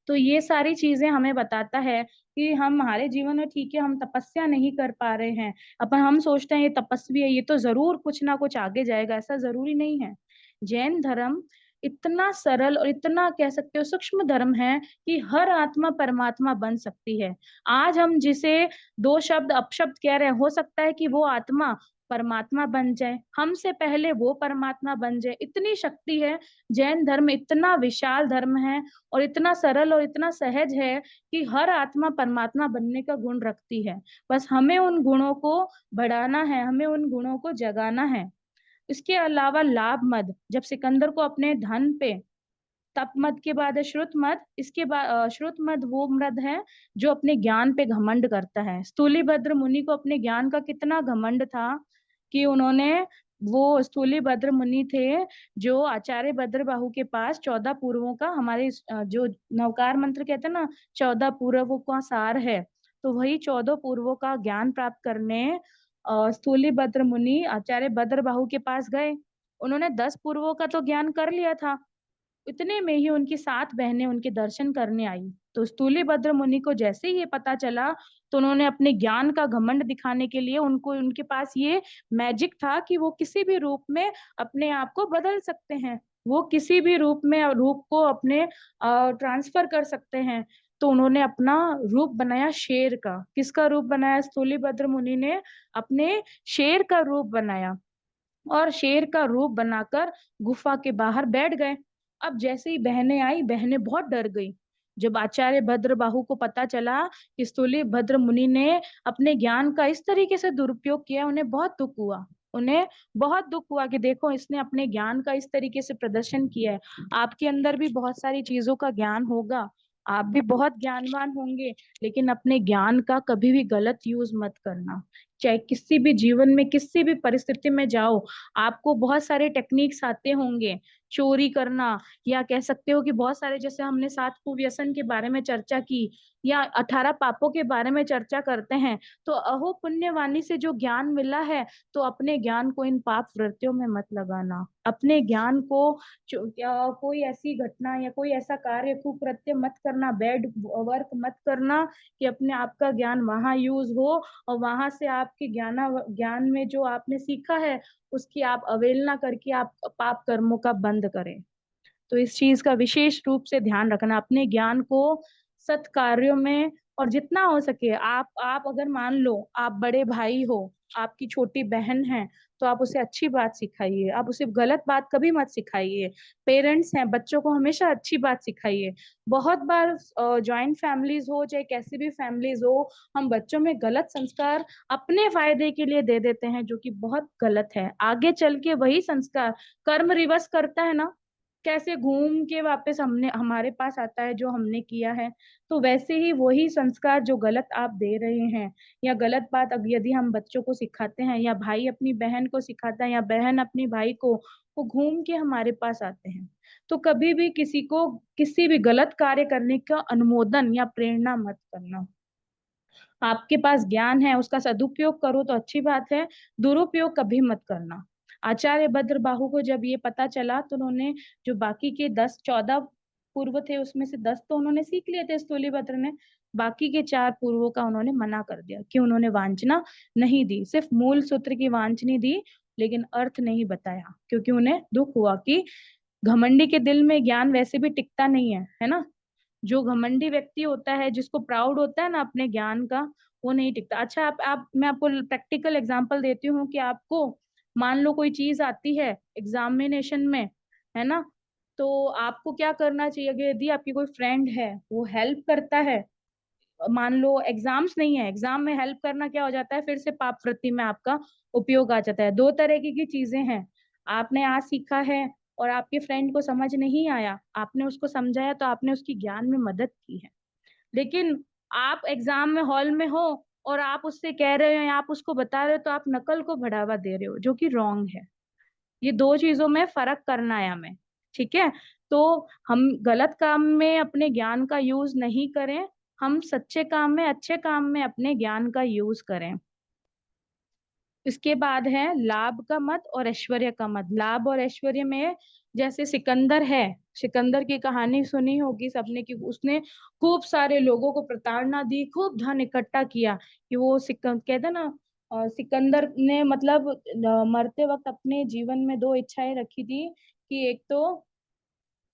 तो ये सारी चीजें हमें बताता है कि हम, हमारे जीवन में ठीक है हम तपस्या नहीं कर पा रहे हैं, अपन हम सोचते हैं ये तपस्वी है, ये तो जरूर कुछ ना कुछ आगे जाएगा, ऐसा जरूरी नहीं है। जैन धर्म इतना सरल और इतना कह सकते हो सूक्ष्म धर्म है कि हर आत्मा परमात्मा बन सकती है। आज हम जिसे दो शब्द अपशब्द कह रहे हैं, हो सकता है कि वो आत्मा परमात्मा बन जाए, हमसे पहले वो परमात्मा बन जाए, इतनी शक्ति है। जैन धर्म इतना विशाल धर्म है, और इतना सरल और इतना सहज है, कि हर आत्मा परमात्मा बनने का गुण रखती है। बस हमें उन गुणों को बढ़ाना है, हमें उन गुणों को जगाना है। इसके अलावा लाभ मद, जब सिकंदर को अपने धन पे, तप मद के बाद है श्रुत मद, इसके बाद श्रुत मद वो मद है जो अपने ज्ञान पे घमंड करता है। स्थूलीभद्र मुनि को अपने ज्ञान का कितना घमंड था, कि उन्होंने, वो स्थूलीभद्र मुनि थे जो आचार्य भद्रबाहु के पास 14 पूर्वों का, हमारे जो नवकार मंत्र कहते हैं ना, 14 पूर्वों का सार है, तो वही 14 पूर्वों का ज्ञान प्राप्त करने स्थूलीभद्र मुनि आचार्य भद्रबाहु के पास गए। उन्होंने 10 पूर्वों का तो ज्ञान कर लिया था, इतने में ही उनकी 7 बहनें उनके दर्शन करने आई। तो स्थूलीभद्र मुनि को जैसे ही ये पता चला, तो उन्होंने अपने ज्ञान का घमंड दिखाने के लिए, उनको उनके पास ये मैजिक था कि वो किसी भी रूप में अपने आप को बदल सकते हैं, वो किसी भी रूप को अपने ट्रांसफर कर सकते हैं। तो उन्होंने अपना रूप बनाया शेर का। किसका रूप बनाया? स्थूलीभद्र मुनि ने अपने शेर का रूप बनाया, और शेर का रूप बनाकर गुफा के बाहर बैठ गए। अब जैसे ही बहनें आई, बहनें बहुत डर गई। जब आचार्य भद्रबाहु को पता चला कि स्थूली भद्र मुनि ने अपने ज्ञान का इस तरीके से दुरुपयोग किया, उन्हें बहुत दुख हुआ। उन्हें बहुत दुख हुआ कि देखो, इसने अपने ज्ञान का इस तरीके से प्रदर्शन किया है। आपके अंदर भी बहुत सारी चीजों का ज्ञान होगा, आप भी बहुत ज्ञानवान होंगे, लेकिन अपने ज्ञान का कभी भी गलत यूज मत करना। चाहे किसी भी जीवन में, किसी भी परिस्थिति में जाओ, आपको बहुत सारे टेक्निक्स आते होंगे, चोरी करना, या कह सकते हो कि बहुत सारे, जैसे हमने 7 कुव्यसन के बारे में चर्चा की, या 18 पापों के बारे में चर्चा करते हैं। तो अहो पुण्यवाणी से जो ज्ञान मिला है, तो अपने ज्ञान को इन पाप वृत्तियों में मत लगाना। अपने ज्ञान को कोई ऐसी घटना या कोई ऐसा कार्य, कुकृत्य मत करना, बैड वर्क मत करना कि अपने आप का ज्ञान वहां यूज हो, और वहां से आपके ज्ञान में जो आपने सीखा है, उसकी आप अवहेलना करके आप पाप कर्मों का बंद करें। तो इस चीज का विशेष रूप से ध्यान रखना, अपने ज्ञान को सत कार्यों में, और जितना हो सके आप अगर मान लो आप बड़े भाई हो, आपकी छोटी बहन है, तो आप उसे अच्छी बात सिखाइए, आप उसे गलत बात कभी मत सिखाइए। पेरेंट्स हैं, बच्चों को हमेशा अच्छी बात सिखाइए। बहुत बार जॉइंट फैमिलीज हो, चाहे कैसी भी फैमिलीज हो, हम बच्चों में गलत संस्कार अपने फायदे के लिए दे देते हैं, जो कि बहुत गलत है। आगे चल के वही संस्कार कर्म रिवर्स करता है ना, कैसे घूम के वापस हमने हमारे पास आता है जो हमने किया है। तो वैसे ही वही संस्कार जो गलत आप दे रहे हैं, या गलत बात अब यदि हम बच्चों को सिखाते हैं, या भाई अपनी बहन को सिखाता है, या बहन अपनी भाई को, वो घूम के हमारे पास आते हैं। तो कभी भी किसी को किसी भी गलत कार्य करने का अनुमोदन या प्रेरणा मत करना। आपके पास ज्ञान है, उसका सदुपयोग करो तो अच्छी बात है, दुरुपयोग कभी मत करना। आचार्य भद्रबाहु को जब ये पता चला, तो उन्होंने जो बाकी के 10-14 पूर्व थे, उसमें से 10 तो उन्होंने सीख लिए थे स्थूलीभद्र ने, बाकी के 4 पूर्वों का उन्होंने मना कर दिया कि उन्होंने वांछना नहीं दी, सिर्फ मूल सूत्र की वांछनी दी, लेकिन अर्थ नहीं बताया, क्योंकि उन्हें दुख हुआ कि घमंडी के दिल में ज्ञान वैसे भी टिकता नहीं है ना। जो घमंडी व्यक्ति होता है, जिसको प्राउड होता है ना अपने ज्ञान का, वो नहीं टिकता। अच्छा, आप मैं आपको प्रैक्टिकल एग्जांपल देती हूँ कि आपको मान लो कोई चीज आती है एग्जामिनेशन में, है ना, तो आपको क्या करना चाहिए? अगर यदि आपकी कोई फ्रेंड है, वो हेल्प करता है, मान लो एग्जाम्स नहीं है, एग्जाम में हेल्प करना क्या हो जाता है, फिर से पाप वृत्ति में आपका उपयोग आ जाता है। दो तरह की चीजें हैं। आपने आज सीखा है और आपके फ्रेंड को समझ नहीं आया, आपने उसको समझाया, तो आपने उसकी ज्ञान में मदद की है। लेकिन आप एग्जाम में हॉल में हो और आप उससे कह रहे हो या आप उसको बता रहे हो, तो आप नकल को बढ़ावा दे रहे हो, जो कि रॉन्ग है। ये दो चीजों में फर्क करना है हमें, ठीक है? तो हम गलत काम में अपने ज्ञान का यूज नहीं करें, हम सच्चे काम में, अच्छे काम में अपने ज्ञान का यूज करें। इसके बाद है लाभ का मत और ऐश्वर्य का मत। लाभ और ऐश्वर्य में, जैसे सिकंदर है, सिकंदर की कहानी सुनी होगी सबने, कि उसने खूब सारे लोगों को प्रताड़ना दी, खूब धन इकट्ठा किया, कि वो कहते ना, सिकंदर ने मतलब मरते वक्त अपने जीवन में 2 इच्छाएं रखी थी, कि एक तो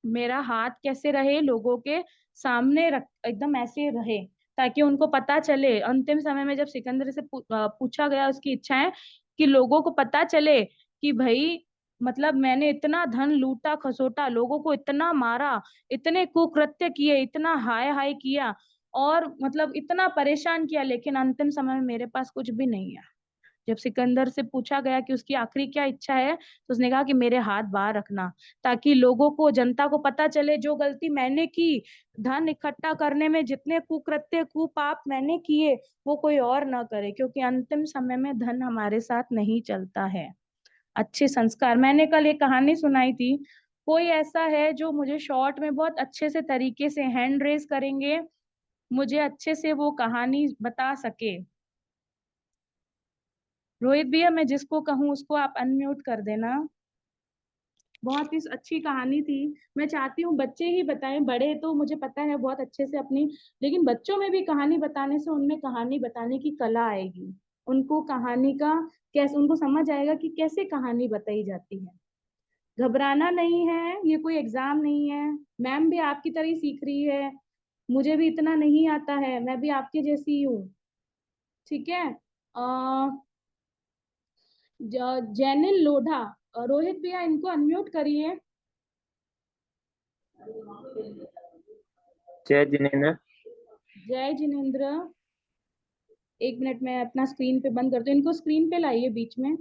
मेरा हाथ कैसे रहे लोगों के सामने रख, एकदम ऐसे रहे, ताकि उनको पता चले। अंतिम समय में जब सिकंदर से पूछा गया उसकी इच्छाएं, कि लोगों को पता चले कि भाई, मतलब मैंने इतना धन लूटा खसोटा, लोगों को इतना मारा, इतने कुकृत्य किए, इतना हाय हाय किया, और मतलब इतना परेशान किया, लेकिन अंतिम समय में मेरे पास कुछ भी नहीं है। जब सिकंदर से पूछा गया कि उसकी आखिरी क्या इच्छा है, तो उसने कहा कि मेरे हाथ बाहर रखना, ताकि लोगों को, जनता को पता चले जो गलती मैंने की, धन इकट्ठा करने में जितने कुकृत्य कुपाप मैंने किए, वो कोई और ना करे, क्योंकि अंतिम समय में धन हमारे साथ नहीं चलता है। अच्छे संस्कार, मैंने कल एक कहानी सुनाई थी, कोई ऐसा है जो मुझे शॉर्ट में बहुत अच्छे से तरीके से हैंड रेज करेंगे, मुझे अच्छे से वो कहानी बता सके? रोहित भैया, मैं जिसको कहूँ उसको आप अनम्यूट कर देना। बहुत ही अच्छी कहानी थी। मैं चाहती हूँ बच्चे ही बताएं, बड़े तो मुझे पता है बहुत अच्छे से अपनी, लेकिन बच्चों में भी कहानी बताने से उनमें कहानी बताने की कला आएगी। उनको कहानी का कैसे, उनको समझ आएगा कि कैसे कहानी बताई जाती है। घबराना नहीं है, ये कोई एग्जाम नहीं है। मैम भी आपकी तरह ही सीख रही है, मुझे भी इतना नहीं आता है, मैं भी आपके जैसी ही हूँ। ठीक है। जैनिल लोढ़ा, रोहित भैया इनको अनम्यूट करिए। जय जिनेंद्र। जय जिनेंद्र। एक मिनट में अपना स्क्रीन पे बंद करती हूँ, इनको स्क्रीन पे लाइए बीच में।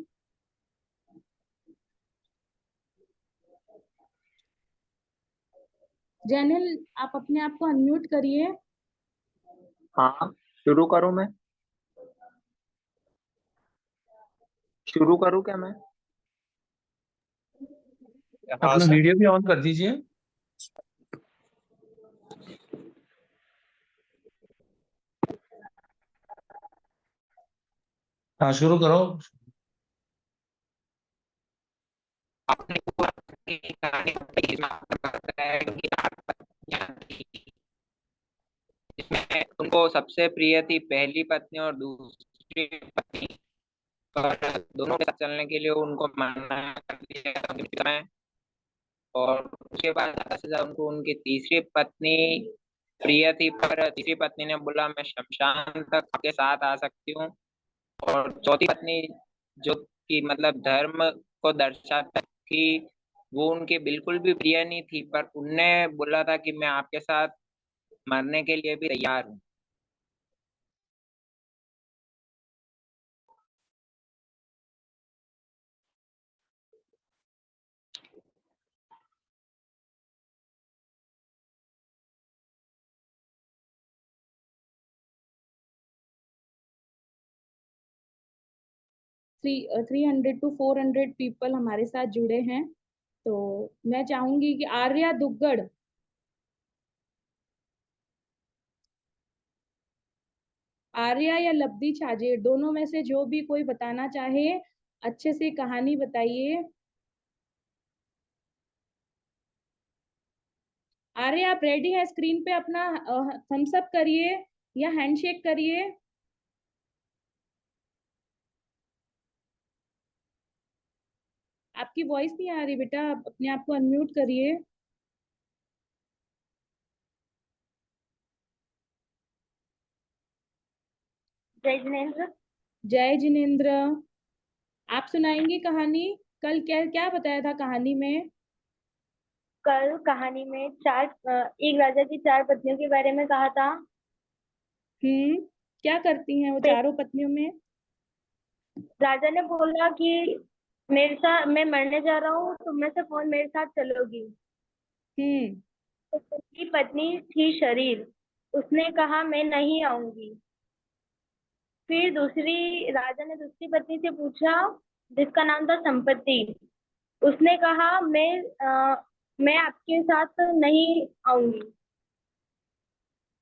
जैनिल आप अपने आप को अनम्यूट करिए। हाँ, शुरू करूँ मैं? शुरू करूँ क्या मैं? अपना वीडियो भी ऑन कर दीजिए। हाँ, शुरू करो। आपने कहानी बताई, इसमें आपको पता है कि इसमें तुमको सबसे प्रिय थी पहली पत्नी और दूसरी पत्नी, और दोनों के साथ चलने के लिए उनको मना कर दिया मैं। और उसके बाद ज्यादा से ज्यादा उनको उनकी तीसरी पत्नी प्रिय थी, पर तीसरी पत्नी ने बोला मैं शमशान तक आपके साथ आ सकती हूँ। और चौथी पत्नी, जो कि मतलब धर्म को दर्शाता है, कि वो उनके बिल्कुल भी प्रिय नहीं थी, पर उनने बोला था कि मैं आपके साथ मरने के लिए भी तैयार हूँ। थ्री 300 to 400 पीपल हमारे साथ जुड़े हैं। तो मैं चाहूंगी कि आर्या दुग्गड़, आर्या या लब्धि छाजेड़, दोनों में से जो भी कोई बताना चाहे अच्छे से कहानी बताइए। आर्या आप रेडी है? स्क्रीन पे अपना थम्स अप करिए या हैंडशेक करिए। आपकी वॉइस नहीं आ रही बेटा, आप अपने आप को अनम्यूट करिए। जय जिनेंद्र। जय जिनेंद्र। आप सुनाएंगी कहानी? कल क्या क्या बताया था कहानी में? कल कहानी में एक राजा की 4 पत्नियों के बारे में कहा था। क्या करती हैं वो चारों पत्नियों में? राजा ने बोला कि मेरे साथ, मैं मरने जा रहा हूँ, तुम में से कौन मेरे साथ चलोगी? तो उसकी पत्नी थी शरीर, उसने कहा मैं नहीं आऊंगी। फिर राजा ने दूसरी पत्नी से पूछा, जिसका नाम था संपत्ति, उसने कहा मैं आपके साथ नहीं आऊंगी।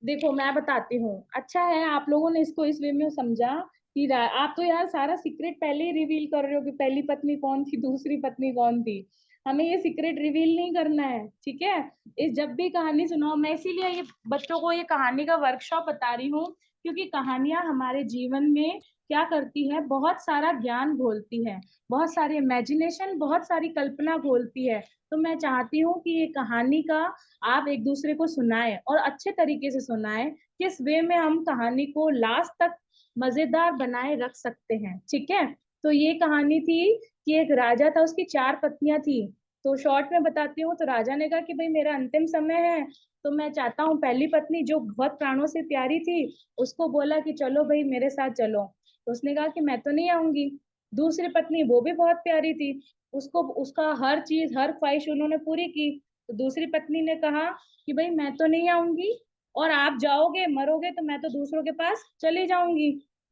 देखो मैं बताती हूँ, अच्छा है आप लोगों ने इसको इस वे में समझा कि आप तो यार सारा सीक्रेट पहले ही रिवील कर रहे हो कि पहली पत्नी कौन थी, दूसरी पत्नी कौन थी। हमें ये सीक्रेट रिवील नहीं करना है, ठीक है? इस जब भी कहानी सुनाओ, मैं इसीलिए ये बच्चों को ये कहानी का वर्कशॉप बता रही हूँ, क्योंकि कहानियां हमारे जीवन में क्या करती है, बहुत सारा ज्ञान घोलती है, बहुत सारी इमेजिनेशन, बहुत सारी कल्पना घोलती है। तो मैं चाहती हूँ कि ये कहानी का आप एक दूसरे को सुनाएं और अच्छे तरीके से सुनाएं, किस वे में हम कहानी को लास्ट तक मजेदार बनाए रख सकते हैं। ठीक है? तो ये कहानी थी कि एक राजा था, उसकी 4 पत्नियां थी। तो शॉर्ट में बताती हूँ, तो राजा ने कहा कि भाई मेरा अंतिम समय है, तो मैं चाहता हूँ, पहली पत्नी जो बहुत प्राणों से प्यारी थी, उसको बोला कि चलो भाई मेरे साथ चलो। तो उसने कहा कि मैं तो नहीं आऊंगी। दूसरी पत्नी वो भी बहुत प्यारी थी, उसको उसका हर चीज, हर ख्वाहिश उन्होंने पूरी की। तो दूसरी पत्नी ने कहा कि भाई मैं तो नहीं आऊंगी, और आप जाओगे मरोगे तो मैं तो दूसरों के पास चली जाऊंगी।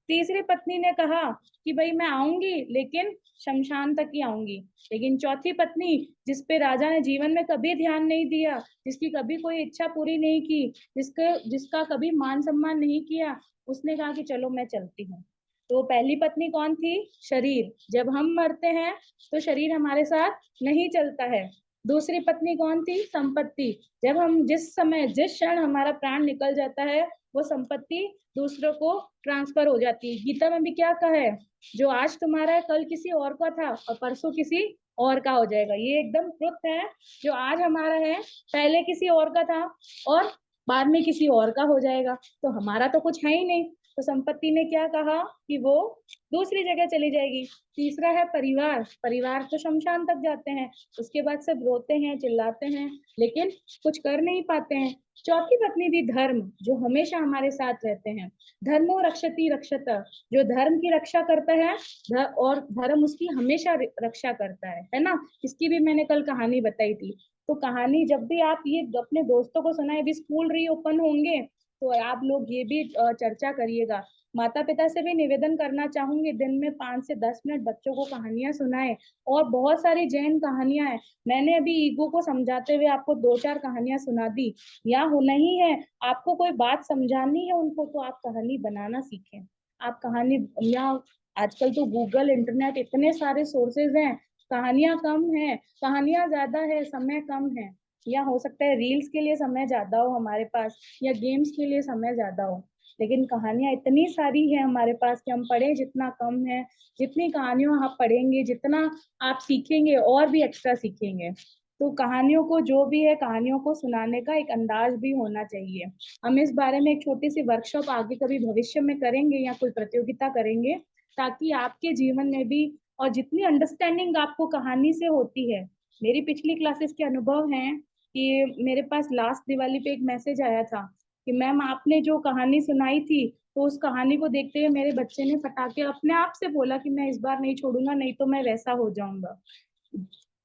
तीसरी पत्नी ने कहा कि भाई मैं आऊंगी, लेकिन शमशान तक ही आऊंगी। लेकिन चौथी पत्नी, जिसपे राजा ने जीवन में कभी ध्यान नहीं दिया, जिसकी कभी कोई इच्छा पूरी नहीं की, जिसका कभी मान सम्मान नहीं किया, उसने कहा कि चलो मैं चलती हूँ। तो पहली पत्नी कौन थी? शरीर। जब हम मरते हैं तो शरीर हमारे साथ नहीं चलता है, दूसरी पत्नी कौन थी? संपत्ति। जब हम जिस क्षण हमारा प्राण निकल जाता है, वो संपत्ति दूसरों को ट्रांसफर हो जाती है। गीता में भी क्या कहा है? जो आज तुम्हारा है कल किसी और का था और परसों किसी और का हो जाएगा। ये एकदम ट्रुथ है। जो आज हमारा है पहले किसी और का था और बाद में किसी और का हो जाएगा। तो हमारा तो कुछ है ही नहीं। तो संपत्ति ने क्या कहा कि वो दूसरी जगह चली जाएगी। तीसरा है परिवार। परिवार तो शमशान तक जाते हैं, उसके बाद सब रोते हैं, चिल्लाते हैं, लेकिन कुछ कर नहीं पाते हैं। चौथी पत्नी थी धर्म, जो हमेशा हमारे साथ रहते हैं। धर्मो रक्षति रक्षत, जो धर्म की रक्षा करता है और धर्म उसकी हमेशा रक्षा करता है ना। इसकी भी मैंने कल कहानी बताई थी। तो कहानी जब भी आप ये अपने दोस्तों को सुनाए, भी स्कूल रीओपन होंगे तो आप लोग ये भी चर्चा करिएगा। माता पिता से भी निवेदन करना चाहूंगी, दिन में 5 से 10 मिनट बच्चों को कहानियां सुनाएं। और बहुत सारी जैन कहानियां हैं। मैंने अभी ईगो को समझाते हुए आपको 2-4 कहानियां सुना दी। या हो नहीं है, आपको कोई बात समझानी है उनको, तो आप कहानी बनाना सीखें। आप कहानी, या आजकल तो गूगल, इंटरनेट, इतने सारे सोर्सेज हैं। कहानियां कम है, कहानियां ज्यादा है, समय कम है। या हो सकता है रील्स के लिए समय ज्यादा हो हमारे पास, या गेम्स के लिए समय ज्यादा हो, लेकिन कहानियां इतनी सारी है हमारे पास कि हम पढ़े जितना कम है। जितनी कहानियों आप पढ़ेंगे, जितना आप सीखेंगे, और भी एक्स्ट्रा सीखेंगे। तो कहानियों को, जो भी है, कहानियों को सुनाने का एक अंदाज भी होना चाहिए। हम इस बारे में एक छोटी सी वर्कशॉप आगे कभी भविष्य में करेंगे, या कोई प्रतियोगिता करेंगे, ताकि आपके जीवन में भी, और जितनी अंडरस्टैंडिंग आपको कहानी से होती है। मेरी पिछली क्लासेस के अनुभव हैं कि मेरे पास लास्ट दिवाली पे एक मैसेज आया था कि मैम आपने जो कहानी सुनाई थी, तो उस कहानी को देखते हुए मेरे बच्चे ने फटाके अपने आप से बोला कि मैं इस बार नहीं छोड़ूंगा, नहीं तो मैं वैसा हो जाऊंगा।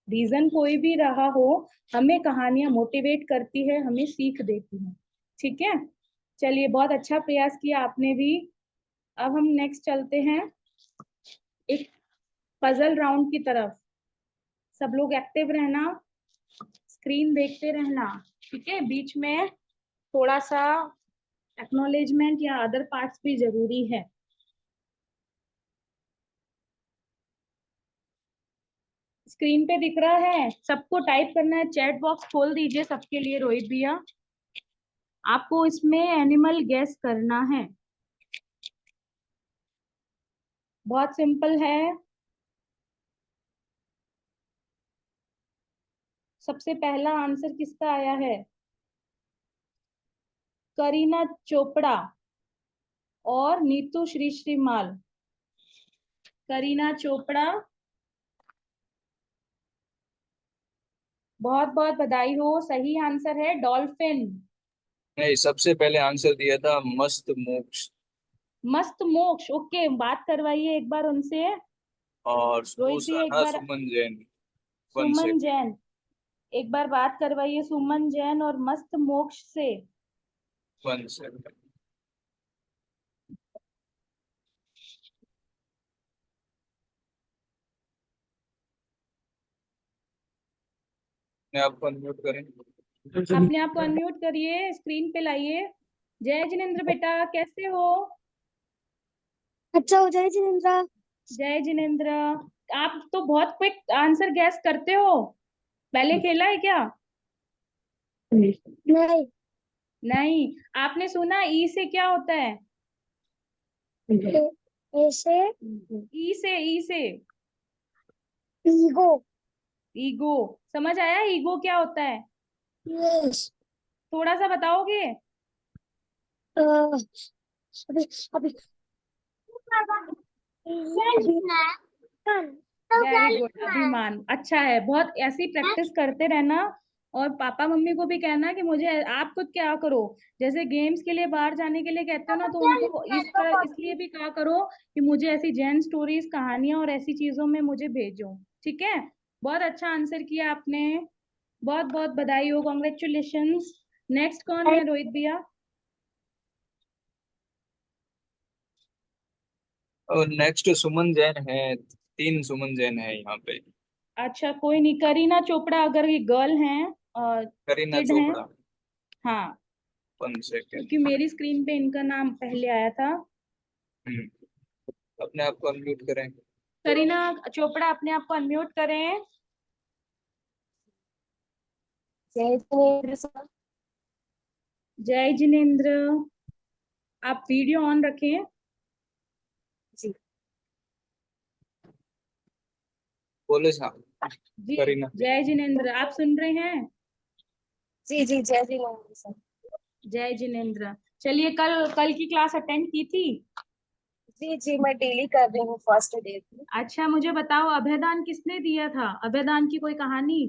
रीजन कोई भी रहा हो, हमें कहानियां मोटिवेट करती है, हमें सीख देती है। ठीक है, चलिए, बहुत अच्छा प्रयास किया आपने भी। अब हम नेक्स्ट चलते हैं एक पजल राउंड की तरफ। सब लोग एक्टिव रहना, स्क्रीन देखते रहना, ठीक है। बीच में थोड़ा सा एक्नॉलेजमेंट या अदर पार्ट्स भी जरूरी है। स्क्रीन पे दिख रहा है सबको? टाइप करना है, चैट बॉक्स खोल दीजिए सबके लिए। रोहित भैया, आपको इसमें एनिमल गेस करना है, बहुत सिंपल है। सबसे पहला आंसर किसका आया है? करीना चोपड़ा और नीतू श्री श्रीमाल। करीना चोपड़ा, बहुत बहुत बधाई हो, सही आंसर है डॉल्फिन। नहीं, सबसे पहले आंसर दिया था मस्त मोक्ष। मस्त मोक्ष, ओके, बात करवाइए एक बार उनसे। और रोहित दूसरा भैया एक था बार, सुमन जैन। वन सुमन सेकंड। जैन, एक बार बात करवाइए सुमन जैन और मस्त मोक्ष से। 1 सेकंड। आपको अनम्यूट करें। अपने आप को अनम्यूट करिए, स्क्रीन पे लाइए। जय जिनेन्द्र बेटा, कैसे हो? अच्छा हो जाए जिनेन्द्र। जय जिनेन्द्र, आप तो बहुत क्विक आंसर गैस करते हो। पहले खेला है क्या? नहीं। नहीं। आपने सुना ई से क्या होता है? ऐसे ई से ईगो। ईगो। समझ आया ईगो क्या होता है? यस। थोड़ा सा बताओगे? अभी अभी वेरी गुड, अभिमान, अच्छा है बहुत। ऐसी प्रैक्टिस करते रहना। और पापा मम्मी को भी कहना कि मुझे, आप खुद क्या करो, जैसे गेम्स के लिए बाहर जाने के लिए कहते हो ना, तो उनको इस तरह इसलिए भी कहा करो कि मुझे ऐसी जैन स्टोरीज, कहानियां और ऐसी चीजों में मुझे भेजो। ठीक है, बहुत अच्छा आंसर किया आपने, बहुत बहुत बधाई हो, कॉन्ग्रेचुलेशंस। नेक्स्ट कौन है रोहित भैया? और नेक्स्ट सुमन जैन है। 3 सुमन जैन है यहाँ पे। अच्छा, कोई नहीं, करीना चोपड़ा अगर ये गर्ल हैं, करीना किड हैं। चोपड़ा। हाँ, 1 सेकंड। क्योंकि मेरी स्क्रीन पे इनका नाम पहले आया था। अपने आप को अनम्यूट करें। करीना चोपड़ा, अपने आप को अनम्यूट करें। जय जिनेंद्र सर। जय जिनेंद्र, आप वीडियो ऑन रखें। जी बोले साहब। जी करीना। जय जिनेंद्र, आप सुन रहे हैं? जी जी जय जिनेंद्र सर। जय जिनेंद्र। चलिए, कल कल की क्लास अटेंड की थी? जी जी मैं डेली कर रही हूँ फर्स्ट डे की। अच्छा, मुझे बताओ, अभयदान किसने दिया था? अभयदान की कोई कहानी?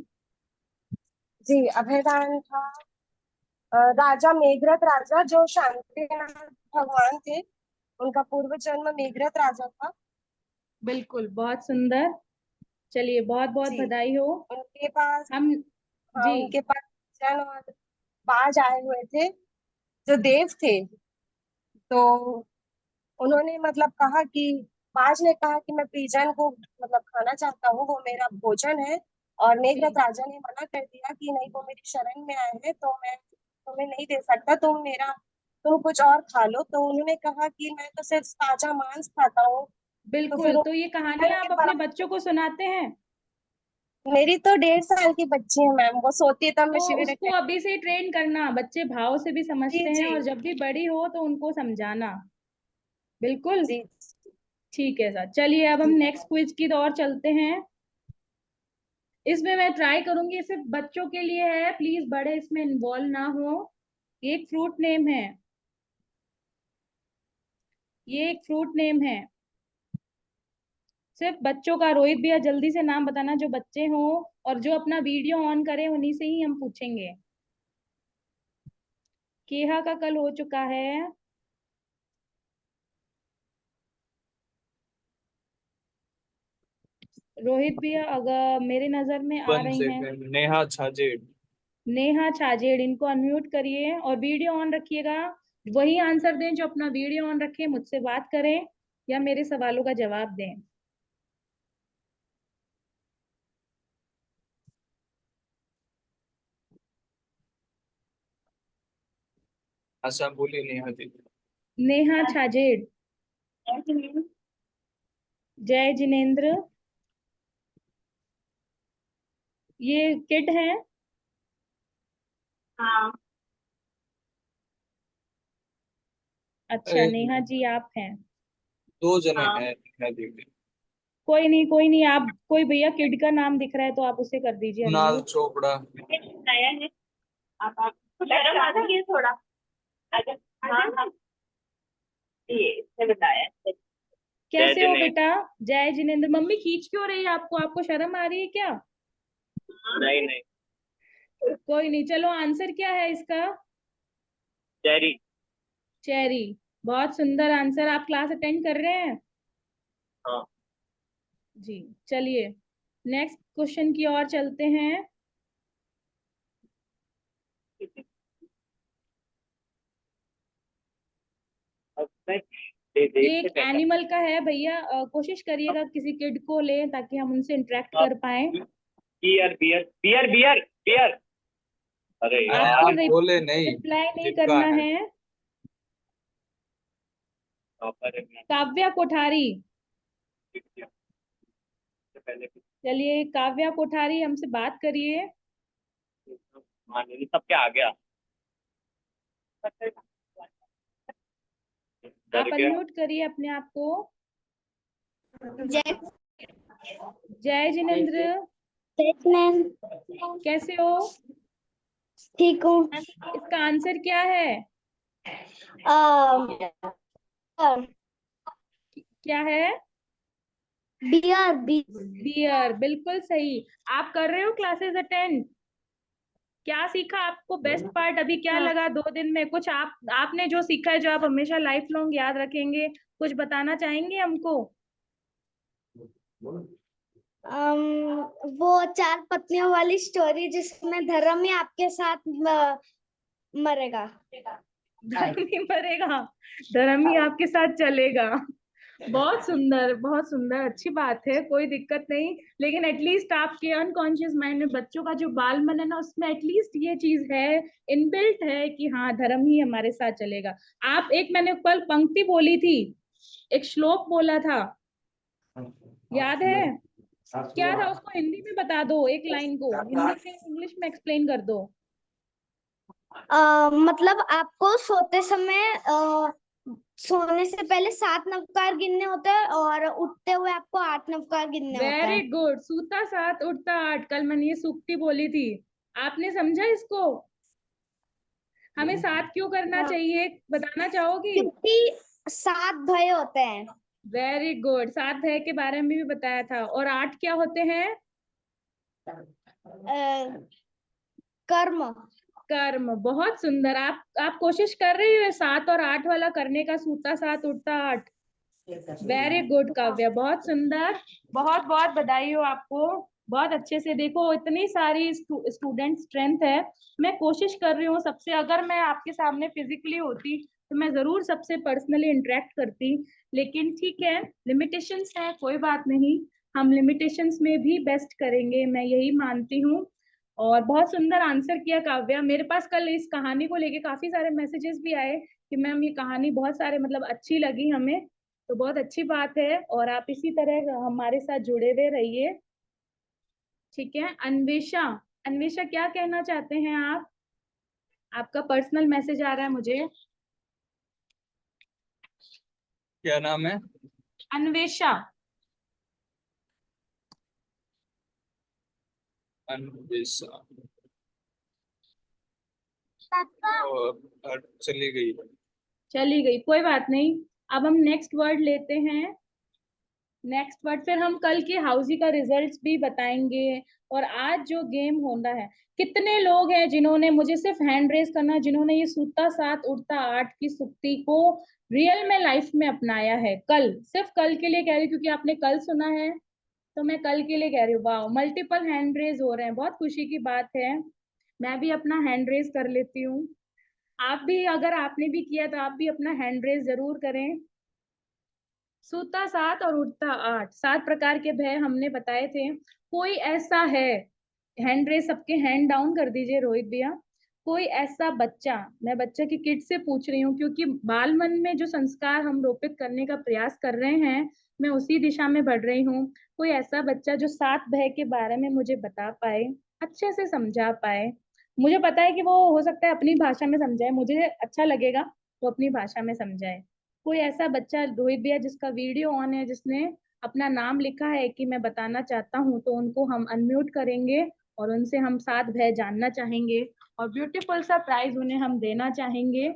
जी अभयदान था राजा मेघरथ राजा, जो शांतिनाथ भगवान थे, उनका पूर्व जन्म मेघरथ राजा था। बिल्कुल, बहुत सुंदर। चलिए, बहुत बहुत जी बधाई हो। उनके पास, हम हाँ जी उनके पास जन और बाज आए हुए थे जो देव थे। तो उन्होंने मतलब कहा कि, बाज ने कहा कि मैं प्रिजन को मतलब खाना चाहता हूँ, वो मेरा भोजन है। और मेघरथ जी राजा ने मना कर दिया कि नहीं, वो मेरी शरण में आए हैं तो मैं तुम्हें नहीं दे सकता, तुम कुछ और खा लो। तो उन्होंने कहा कि मैं तो सिर्फ ताजा मांस खाता हूँ। तो बिल्कुल। फिर तो ये कहानियां उन्होंने आप अपने बच्चों को सुनाते हैं? मेरी तो 1.5 साल की बच्ची है मैम, वो सोती है तब मैं तो शिविर उसको अटेंड। अभी से ट्रेन करना, बच्चे भाव से भी जी समझते हैं, जी और जब भी बड़ी हो तो उनको समझाना। बिल्कुल। जी ठीक है सर, चलिए अब हम जी नेक्स्ट क्विज की ओर चलते हैं। इसमें मैं ट्राई करूंगी, सिर्फ बच्चों के लिए है, प्लीज बड़े इसमें इन्वॉल्व ना हो। एक फ्रूट नेम है, ये एक फ्रूट नेम है। सिर्फ बच्चों का, रोहित भैया जल्दी से नाम बताना जो बच्चे हों, और जो अपना वीडियो ऑन करें उन्हीं से ही हम पूछेंगे। केहा का कल हो चुका है। रोहित भैया अगर मेरे नजर में आ 1 रही हैं। सेकंड। नेहा छाजेड़। नेहा छाजेड़, इनको अनम्यूट करिए और वीडियो ऑन रखिएगा। वही आंसर दें जो अपना वीडियो ऑन रखें, मुझसे बात करें या मेरे सवालों का जवाब दें। आशा बोली नेहा जी। नेहा छाजेड़। जय जिनेंद्र। ये किड है? हाँ। अच्छा, नेहा जी आप हैं। 2 जने हाँ। हैं नेहा जी के। कोई नहीं, कोई नहीं, आप कोई भैया किड का नाम दिख रहा है तो आप उसे कर दीजिए कुणाल अनम्यूट। चोपड़ा। नया है। आप शर्म आ रही है थोड़ा। अगर हाँ हाँ, ये इसने बताया। कैसे हो बेटा? जय जिनेंद्र। मम्मी खींच क्यों रही है आपको? आपको शर्म आ रही है क्या? नहीं नहीं। कोई नहीं, चलो आंसर क्या है इसका? चेरी। चेरी। बहुत सुंदर आंसर। आप क्लास अटेंड कर रहे हैं? हाँ। जी। चलिए, नेक्स्ट क्वेश्चन की ओर चलते हैं। ये एक एनिमल का है भैया, कोशिश करिएगा किसी किड को ले ताकि हम उनसे इंटरेक्ट कर पाए। Beer beer beer beer beer. अरे अरे आपको आप बोले नहीं। रिप्लाई नहीं जिनका करना है। है। काव्या कोठारी। चलिए, काव्या कोठारी हमसे बात करिए। सबके आ गया। आप अनम्यूट करिए अपने आप को। जय जय जिनेंद्र, मैम। कैसे हो? ठीक हूँ। इसका आंसर क्या है? क्या है? बियर बियर, बिल्कुल सही। आप कर रहे हो क्लासेस अटेंड? क्या सीखा? आपको बेस्ट पार्ट अभी क्या लगा 2 दिन में? कुछ आपने जो सीखा है, जो आप हमेशा लाइफ लॉन्ग याद रखेंगे, कुछ बताना चाहेंगे हमको? वो 4 पत्नियों वाली स्टोरी जिसमें धर्म ही आपके साथ मरेगा। धर्म ही मरेगा, धर्म ही आपके साथ चलेगा। बहुत सुंदर, बहुत सुंदर, अच्छी बात है, कोई दिक्कत नहीं। लेकिन एटलीस्ट आपके अनकॉन्शियस माइंड में, बच्चों का जो बाल मन है ना, उसमें एटलीस्ट ये चीज है, इनबिल्ट है कि हाँ, धर्म ही हमारे साथ चलेगा। आप एक, मैंने कल पंक्ति बोली थी, एक श्लोक बोला था, याद है? क्या था उसको हिंदी में बता दो, एक लाइन को हिंदी से इंग्लिश में एक्सप्लेन कर दो। मतलब आपको सोते समय सोने से पहले 7 नवकार गिनने होते हैं और उठते हुए आपको 8 नवकार गिनने होते वेरी हैं। गुड। सूता 7 उठता 8, कल मैंने ये सूक्ति बोली थी, आपने समझा इसको? हमें 7 क्यों करना हाँ। चाहिए बताना चाहोगी? क्योंकि 7 भय होते हैं। वेरी गुड, 7 भय के बारे में भी बताया था। और 8 क्या होते हैं? कर्म। कर्म। बहुत सुंदर। आप कोशिश कर रही हो 7 और 8 वाला करने का, सूता 7 उठता 8। वेरी गुड काव्या, बहुत सुंदर। बहुत बहुत बधाई हो आपको। बहुत अच्छे से देखो, इतनी सारी स्टूडेंट स्ट्रेंथ है। मैं कोशिश कर रही हूँ सबसे, अगर मैं आपके सामने फिजिकली होती तो मैं जरूर सबसे पर्सनली इंटरेक्ट करती, लेकिन ठीक है, लिमिटेशंस है, कोई बात नहीं। हम लिमिटेशंस में भी बेस्ट करेंगे, मैं यही मानती हूँ। और बहुत सुंदर आंसर किया काव्या। मेरे पास कल इस कहानी को लेके काफी सारे मैसेजेस भी आए कि मैम ये कहानी बहुत सारे मतलब अच्छी लगी हमें, तो बहुत अच्छी बात है। और आप इसी तरह हमारे साथ जुड़े हुए रहिए, ठीक है। अन्वेषा, अन्वेषा क्या कहना चाहते हैं आप? आपका पर्सनल मैसेज आ रहा है मुझे। क्या नाम है? अन्वेषा। अन्वेषा। चली गई। चली गई, कोई बात नहीं। अब हम नेक्स्ट वर्ड लेते हैं। नेक्स्ट वर्ड, फिर हम कल के हाउसी का रिजल्ट्स भी बताएंगे। और आज जो गेम होना है, कितने लोग हैं जिन्होंने, मुझे सिर्फ हैंड रेज करना, जिन्होंने ये सूता 7 उठता 8 की सुक्ति को रियल में लाइफ में अपनाया है। कल, सिर्फ कल के लिए कह रही हूँ क्योंकि आपने कल सुना है, तो मैं कल के लिए कह रही हूँ। वाह, मल्टीपल हैंड रेज हो रहे हैं, बहुत खुशी की बात है। मैं भी अपना हैंड रेज कर लेती हूँ। आप भी, अगर आपने भी किया तो आप भी अपना हैंड रेज जरूर करें। सूता 7 और उठता 8, 7 प्रकार के भय हमने बताए थे। कोई ऐसा है, हैंड रेस सबके हैंड डाउन कर दीजिए रोहित भैया। कोई ऐसा बच्चा, मैं बच्चा की किड से पूछ रही हूँ क्योंकि बाल मन में जो संस्कार हम रोपित करने का प्रयास कर रहे हैं, मैं उसी दिशा में बढ़ रही हूँ। कोई ऐसा बच्चा जो 7 भय के बारे में मुझे बता पाए, अच्छे से समझा पाए। मुझे पता है कि वो हो सकता है अपनी भाषा में समझाए, मुझे अच्छा लगेगा वो अपनी भाषा में समझाए। कोई ऐसा बच्चा रोहित भैया जिसका वीडियो ऑन है, जिसने अपना नाम लिखा है कि मैं बताना चाहता हूँ, तो उनको हम अनम्यूट करेंगे और उनसे हम 7 भय जानना चाहेंगे और ब्यूटीफुल सा प्राइज उन्हें हम देना चाहेंगे।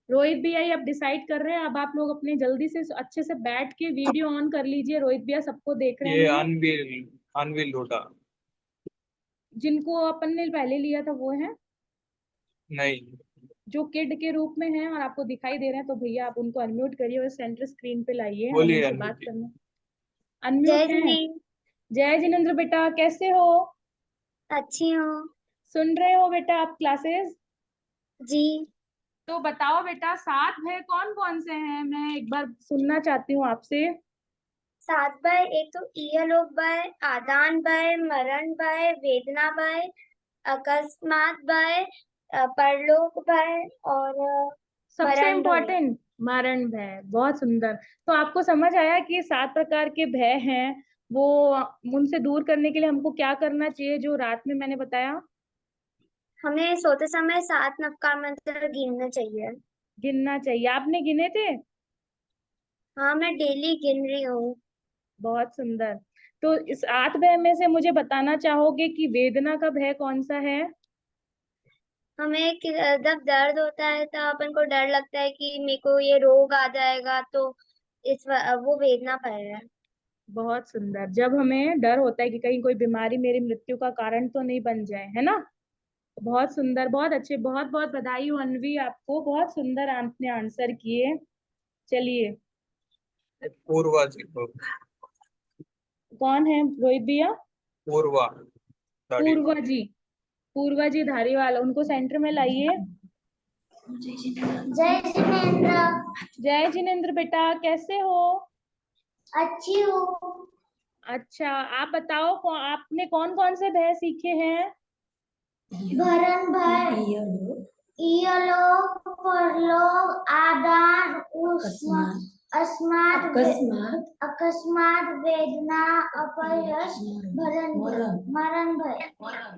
रोहित भैया ये अब डिसाइड कर रहे हैं। अब आप लोग अपने जल्दी से अच्छे से बैठ के वीडियो ऑन कर लीजिए। रोहित भैया सबको देख रहे ये हैं। अनविल लोटा। जिनको अपन ने पहले लिया था वो है, नहीं। जो किड के रूप में है और आपको दिखाई दे रहे हैं, तो भैया आप उनको अनम्यूट करिए और सेंटर स्क्रीन पे लाइए, हम बोलिए उनसे अनविल बात जी। करना। जय अनम्यूट हैं। जिनी। जय जिनेन्द्र बेटा, कैसे हो? अच्छी हूँ। सुन रहे हो बेटा आप क्लासेस? जी। तो बताओ बेटा, 7 भय कौन कौन से हैं, मैं एक बार सुनना चाहती हूँ आपसे। 7 भय, एक तो इहलोक भय, आदान भय, मरण भय, वेदना भय, अकस्मात भय, परलोक भय और सबसे मरण भय। इम्पोर्टेंट, मरण भय। बहुत सुंदर। तो आपको समझ आया कि 7 प्रकार के भय हैं, वो उनसे दूर करने के लिए हमको क्या करना चाहिए, जो रात में मैंने बताया? हमें सोते समय 7 नवकार मंत्र गिनना चाहिए। गिनना चाहिए। आपने गिने थे? हाँ, मैं डेली गिन रही हूँ। बहुत सुंदर। तो इस 8 भय में से मुझे बताना चाहोगे कि वेदना का भय कौन सा है? हमें जब दर्द होता है तो अपन को डर लगता है कि मेरे को ये रोग आ जाएगा, तो वो वेदना भय है। बहुत सुंदर। जब हमें डर होता है कि कहीं कोई बीमारी मेरी मृत्यु का कारण तो नहीं बन जाए, है ना? बहुत सुंदर, बहुत अच्छे। बहुत बहुत बधाई हो अनवी आपको, बहुत सुंदर आपने आंसर किए। चलिए, पूर्वा जी को। कौन है रोहित भैया? पूर्वा पूर्वा धारीवाल। जी। पूर्वा जी धारीवाल, उनको सेंटर में लाइए। जय जिनेन्द्र। जय जिनेन्द्र बेटा, कैसे हो? अच्छी हूँ। अच्छा, आप बताओ आपने कौन कौन से भय सीखे हैं? भरण भय, इहलोक, परलोक, आदान, अकस्मात वेदना अपयश मरण भय।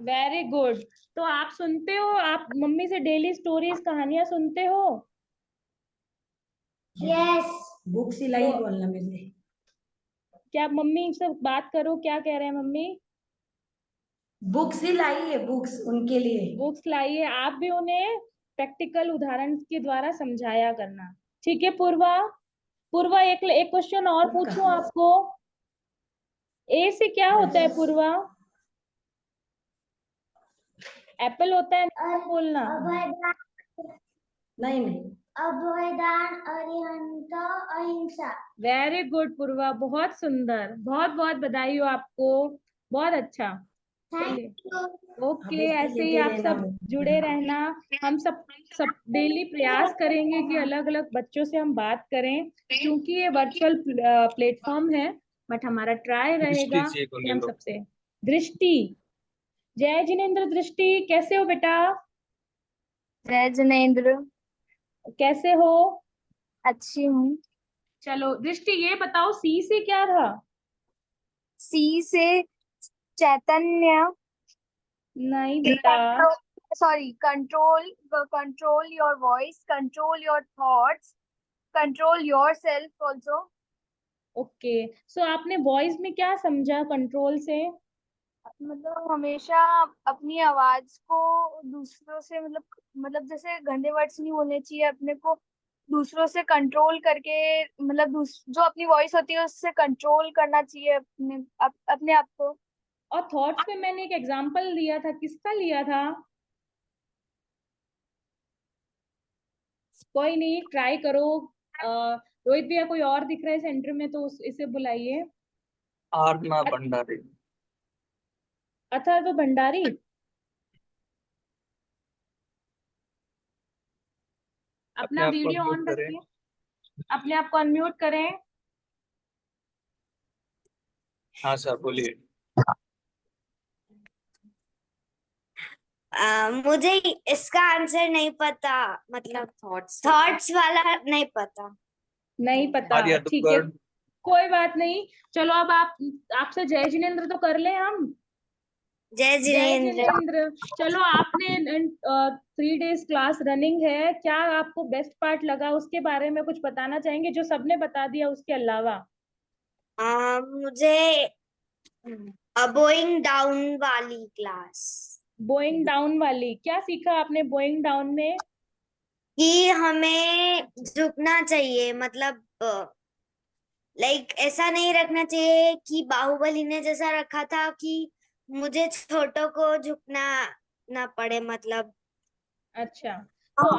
Very good. तो आप सुनते हो, आप मम्मी से डेली स्टोरीज कहानियां सुनते हो? यस। बुक सिलाई बोलना मेरे। क्या मम्मी से बात करो, क्या कह रहे हैं मम्मी? बुक्स ही लाई है, बुक्स उनके लिए। बुक्स लाइए, आप भी उन्हें प्रैक्टिकल उदाहरण के द्वारा समझाया करना। ठीक है पूर्वा? पूर्वा एक क्वेश्चन और पूछूं आपको। ए से क्या होता है पूर्वा? एप्पल होता है, बोलना। नहीं अभयदान, अरिहंत, अहिंसा। वेरी गुड पूर्वा, बहुत सुंदर, बहुत बहुत बधाई हो आपको, बहुत अच्छा। ओके, ऐसे ही आप सब जुड़े रहना। हम सब डेली प्रयास करेंगे कि अलग अलग बच्चों से हम बात करें, क्योंकि ये वर्चुअल प्लेटफॉर्म है, बट हमारा ट्राई रहेगा कि हम सबसे। दृष्टि, जय जिनेन्द्र। दृष्टि कैसे हो बेटा? जय जिनेन्द्र। कैसे हो? अच्छी हूँ। चलो दृष्टि, ये बताओ सी से क्या था? सी से चैतन्य। नहीं बेटा। Sorry, control your voice, control your thoughts, control yourself also. Okay, so आपने वॉइस में क्या समझा कंट्रोल से? मतलब हमेशा अपनी आवाज को दूसरों से, मतलब जैसे गंदे वर्ड्स नहीं बोलने चाहिए, अपने को दूसरों से कंट्रोल करके, मतलब जो अपनी वॉइस होती है उससे कंट्रोल करना चाहिए अपने आप को। और थॉट्स में मैंने एक एग्जांपल लिया था, किसका लिया था? कोई नहीं, ट्राई करो। रोहित भैया, कोई और दिख रहा है सेंटर में तो इसे बुलाइए। आरना भंडारी। अथर्व भंडारी। अपना वीडियो ऑन रखिए, अपने आप को अनम्यूट करें। हाँ सर, बोलिए। मुझे इसका आंसर नहीं पता, मतलब थॉट्स वाला नहीं पता। नहीं पता, ठीक है, कोई बात नहीं। चलो अब आपसे जय जिनेन्द्र तो कर ले हम। जय जिनेन्द्र। चलो, आपने 3 डेज क्लास रनिंग है, क्या आपको बेस्ट पार्ट लगा, उसके बारे में कुछ बताना चाहेंगे, जो सबने बता दिया उसके अलावा? मुझे बोइंग डाउन वाली क्लास। बोइंग डाउन वाली, क्या सीखा आपने बोइंग डाउन में? कि हमें झुकना चाहिए, मतलब लाइक ऐसा नहीं रखना चाहिए कि बाहुबली ने जैसा रखा था कि मुझे छोटों को झुकना ना पड़े, मतलब। अच्छा, तो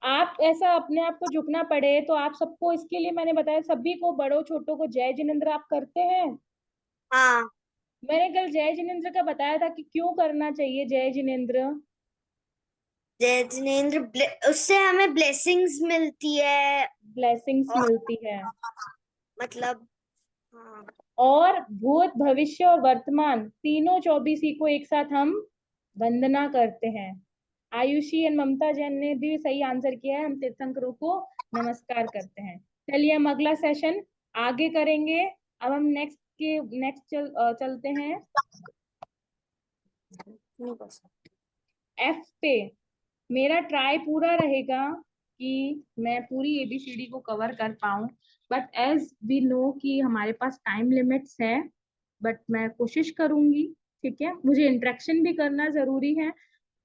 आप ऐसा अपने आप को झुकना पड़े तो आप सबको, इसके लिए मैंने बताया सभी को, बड़ों छोटों को जय जिनेन्द्र आप करते हैं? हाँ। मैंने कल जय जिनेन्द्र का बताया था कि क्यों करना चाहिए जय जिनेन्द्र। जय जिनेन्द्र, उससे हमें ब्लेसिंग्स मिलती है। ब्लेसिंग्स मिलती है, मतलब हाँ। और भूत भविष्य और वर्तमान तीनों 24 को एक साथ हम वंदना करते हैं। आयुषी एंड ममता जैन ने भी सही आंसर किया है, हम तीर्थंकरों को नमस्कार करते हैं। चलिए हम अगला सेशन आगे करेंगे। अब हम नेक्स्ट चलते हैं एफ पे। मेरा ट्राई पूरा रहेगा कि मैं पूरी ABCD को कवर कर पाऊं, बट एज वी नो कि हमारे पास टाइम लिमिट्स है, बट मैं कोशिश करूंगी। ठीक है, मुझे इंटरेक्शन भी करना जरूरी है,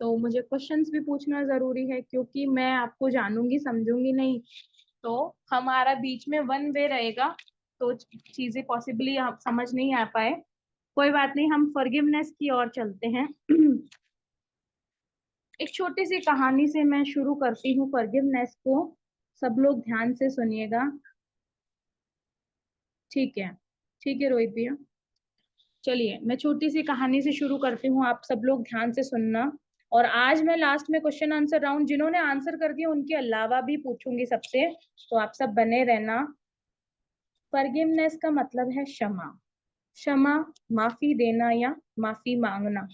तो मुझे क्वेश्चंस भी पूछना जरूरी है, क्योंकि मैं आपको जानूंगी समझूंगी नहीं तो हमारा बीच में वन वे रहेगा, तो चीजें पॉसिबली समझ नहीं आ पाए। कोई बात नहीं, हम फॉरगिवनेस की ओर चलते हैं। एक छोटी सी कहानी से मैं शुरू करती हूँ फॉरगिवनेस को, सब लोग ध्यान से सुनिएगा। ठीक है, ठीक है रोहित भैया। चलिए मैं छोटी सी कहानी से शुरू करती हूँ, आप सब लोग ध्यान से सुनना। और आज मैं लास्ट में क्वेश्चन आंसर राउंड, जिन्होंने आंसर कर दिया उनके अलावा भी पूछूंगी सबसे, तो आप सब बने रहना। फॉरगिवनेस का मतलब है क्षमा। क्षमा, माफी देना या माफी मांगना,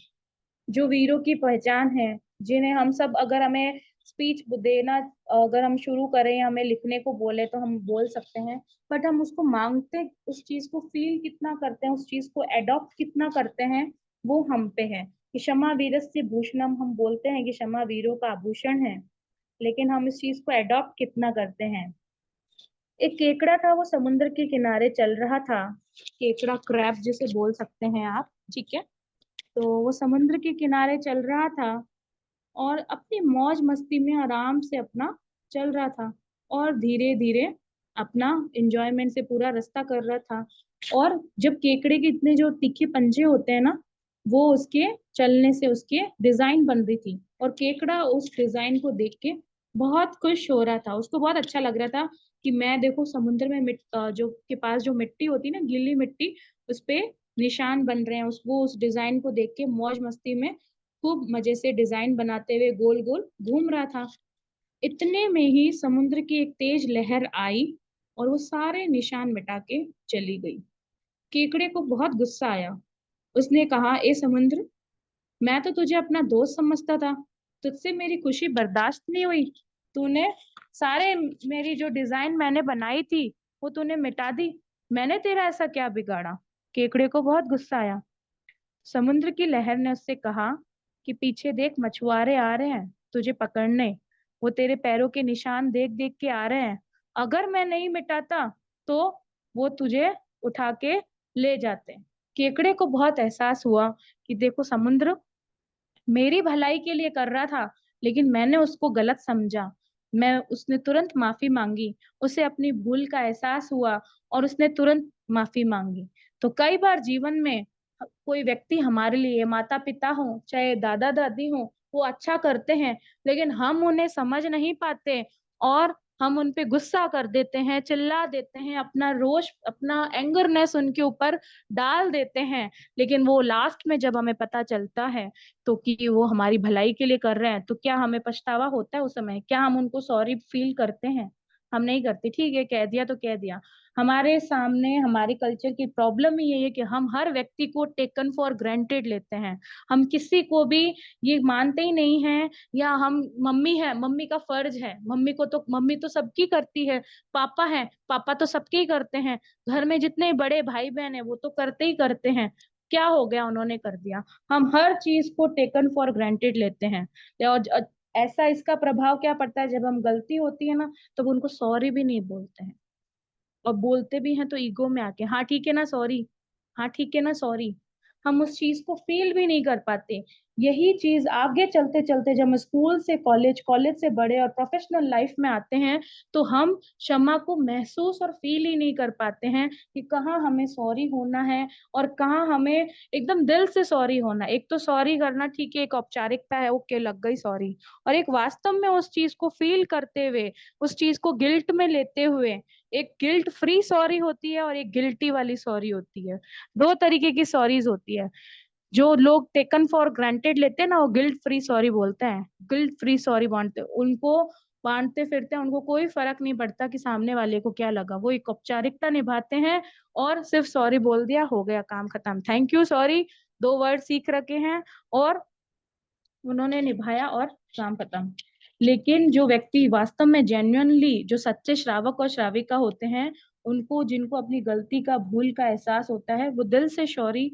जो वीरों की पहचान है, जिन्हें हम सब, अगर हमें स्पीच देना अगर हम शुरू करें, हमें लिखने को बोले तो हम बोल सकते हैं, बट हम उसको मांगते, उस चीज को फील कितना करते हैं, उस चीज को एडॉप्ट कितना करते हैं, वो हम पे है। कि क्षमा वीरस्य भूषणम, हम बोलते हैं कि क्षमा वीरों का आभूषण है, लेकिन हम इस चीज को एडॉप्ट कितना करते हैं। एक केकड़ा था, वो समुद्र के किनारे चल रहा था। केकड़ा, क्रैब जिसे बोल सकते हैं आप, ठीक है। तो वो समुद्र के किनारे चल रहा था और अपनी मौज मस्ती में आराम से अपना चल रहा था, और धीरे धीरे अपना एंजॉयमेंट से पूरा रास्ता कर रहा था। और जब केकड़े के इतने जो तीखे पंजे होते हैं ना, वो उसके चलने से उसके डिजाइन बन रही थी, और केकड़ा उस डिजाइन को देख के बहुत खुश हो रहा था। उसको बहुत अच्छा लग रहा था कि मैं देखो समुद्र में जो के पास जो मिट्टी होती है ना, गीली मिट्टी, उस पे निशान बन रहे हैं। उस डिजाइन को देख के मौज मस्ती में खूब मजे से डिजाइन बनाते हुए गोल गोल घूम रहा था। इतने में ही समुद्र की एक तेज लहर आई और वो सारे निशान मिटा के चली गई। केकड़े को बहुत गुस्सा आया। उसने कहा, ए समुद्र, मैं तो तुझे अपना दोस्त समझता था, तुझसे मेरी खुशी बर्दाश्त नहीं हुई, तूने सारे मेरी जो डिजाइन मैंने बनाई थी वो तूने मिटा दी, मैंने तेरा ऐसा क्या बिगाड़ा। केकड़े को बहुत गुस्सा आया। समुद्र की लहर ने उससे कहा कि पीछे देख, मछुआरे आ रहे हैं तुझे पकड़ने, वो तेरे पैरों के निशान देख देख के आ रहे हैं, अगर मैं नहीं मिटाता तो वो तुझे उठा के ले जाते। केकड़े को बहुत एहसास हुआ कि देखो समुद्र मेरी भलाई के लिए कर रहा था, लेकिन मैंने उसको गलत समझा। उसने तुरंत माफी मांगी, उसे अपनी भूल का एहसास हुआ और उसने तुरंत माफी मांगी। तो कई बार जीवन में कोई व्यक्ति हमारे लिए, माता पिता हो चाहे दादा दादी हो, वो अच्छा करते हैं, लेकिन हम उन्हें समझ नहीं पाते और हम उन पे गुस्सा कर देते हैं, चिल्ला देते हैं, अपना रोष, अपना एंगरनेस उनके ऊपर डाल देते हैं। लेकिन वो लास्ट में जब हमें पता चलता है तो कि वो हमारी भलाई के लिए कर रहे हैं, तो क्या हमें पछतावा होता है उस समय? क्या हम उनको सॉरी फील करते हैं? हम नहीं करते। ठीक है, कह दिया तो कह दिया। हमारे सामने हमारे कल्चर की प्रॉब्लम ही यही है कि हम हर व्यक्ति को टेकन फॉर ग्रांटेड लेते हैं। हम किसी को भी ये मानते ही नहीं है, या हम मम्मी है, मम्मी का फर्ज है, मम्मी तो सबकी करती है, पापा है, पापा तो सबके ही करते हैं, घर में जितने बड़े भाई बहन है वो तो करते ही करते हैं, क्या हो गया उन्होंने कर दिया। हम हर चीज को टेकन फॉर ग्रांटेड लेते हैं। और ऐसा इसका प्रभाव क्या पड़ता है, जब हम गलती होती है ना, तो उनको सॉरी भी नहीं बोलते हैं, और बोलते भी हैं तो ईगो में आके, हाँ ठीक है ना सॉरी, हाँ ठीक है ना सॉरी। हम उस चीज को फील भी नहीं कर पाते। यही चीज आगे चलते चलते जब हम स्कूल से कॉलेज, कॉलेज से बड़े और प्रोफेशनल लाइफ में आते हैं, तो हम क्षमा को महसूस और फील ही नहीं कर पाते हैं कि कहाँ हमें सॉरी होना है और कहाँ हमें एकदम दिल से सॉरी होना। एक तो सॉरी करना ठीक है, एक औपचारिकता है, ओके लग गई सॉरी, और एक वास्तव में उस चीज को फील करते हुए, उस चीज को गिल्ट में लेते हुए। एक गिल्ट फ्री सॉरी होती है और एक गिल्टी वाली सॉरी होती है। दो तरीके की सॉरीज होती है। जो लोग टेकन फॉर ग्रांटेड लेते हैं ना, वो गिल्ट फ्री सॉरी बोलते हैं, गिल्ट फ्री सॉरी बांटते हैं। उनको बांटते फिरते हैं, उनको कोई फर्क नहीं पड़ता कि सामने वाले को क्या लगा, वो एक औपचारिकता निभाते हैं और सिर्फ सॉरी बोल दिया, हो गया काम खत्म, थैंक यू सॉरी, दो वर्ड सीख रखे हैं और उन्होंने निभाया और काम खत्म। लेकिन जो व्यक्ति वास्तव में जेन्युइनली, जो सच्चे श्रावक और श्राविका होते हैं, उनको, जिनको अपनी गलती का, भूल का एहसास होता है, वो दिल से सॉरी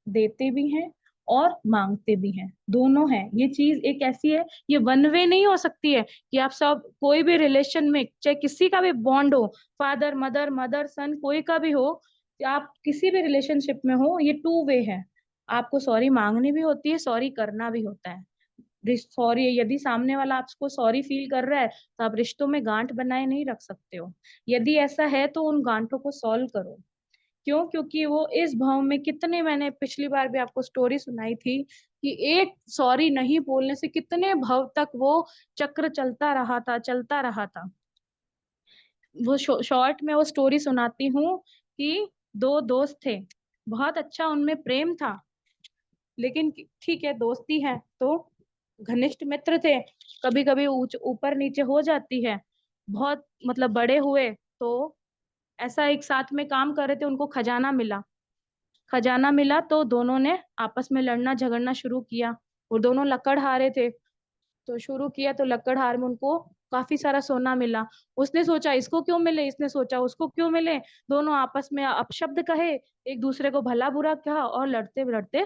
देते भी हैं और मांगते भी हैं, दोनों हैं। ये चीज एक ऐसी है, ये वन वे नहीं हो सकती है कि आप सब कोई भी रिलेशन में, चाहे किसी का भी बॉन्ड हो, फादर मदर, मदर सन, कोई का भी हो, आप किसी भी रिलेशनशिप में हो, ये टू वे है। आपको सॉरी मांगनी भी होती है, सॉरी करना भी होता है। सॉरी, यदि सामने वाला आपको सॉरी फील कर रहा है तो आप रिश्तों में गांठ बनाए नहीं रख सकते हो। यदि ऐसा है तो उन गांठों को सॉल्व करो। क्यों? क्योंकि वो इस भाव में कितने, मैंने पिछली बार भी आपको स्टोरी सुनाई थी कि एक सॉरी नहीं बोलने से कितने भाव तक वो चक्र चलता रहा था, चलता रहा था। वो शॉर्ट में वो स्टोरी सुनाती हूँ कि दो दोस्त थे, बहुत अच्छा उनमें प्रेम था, लेकिन ठीक है दोस्ती है तो घनिष्ठ मित्र थे, कभी कभी ऊपर नीचे हो जाती है। बहुत मतलब बड़े हुए तो ऐसा एक साथ में काम कर रहे थे, उनको खजाना मिला। खजाना मिला तो दोनों ने आपस में लड़ना झगड़ना शुरू किया, और दोनों लकड़हारे थे। तो शुरू किया तो लकड़हार में उनको काफी सारा सोना मिला। उसने सोचा इसको क्यों मिले, इसने सोचा उसको क्यों मिले, दोनों आपस में अपशब्द कहे, एक दूसरे को भला बुरा कहा और लड़ते लड़ते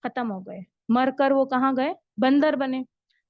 खत्म हो गए। मरकर वो कहाँ गए, बंदर बने।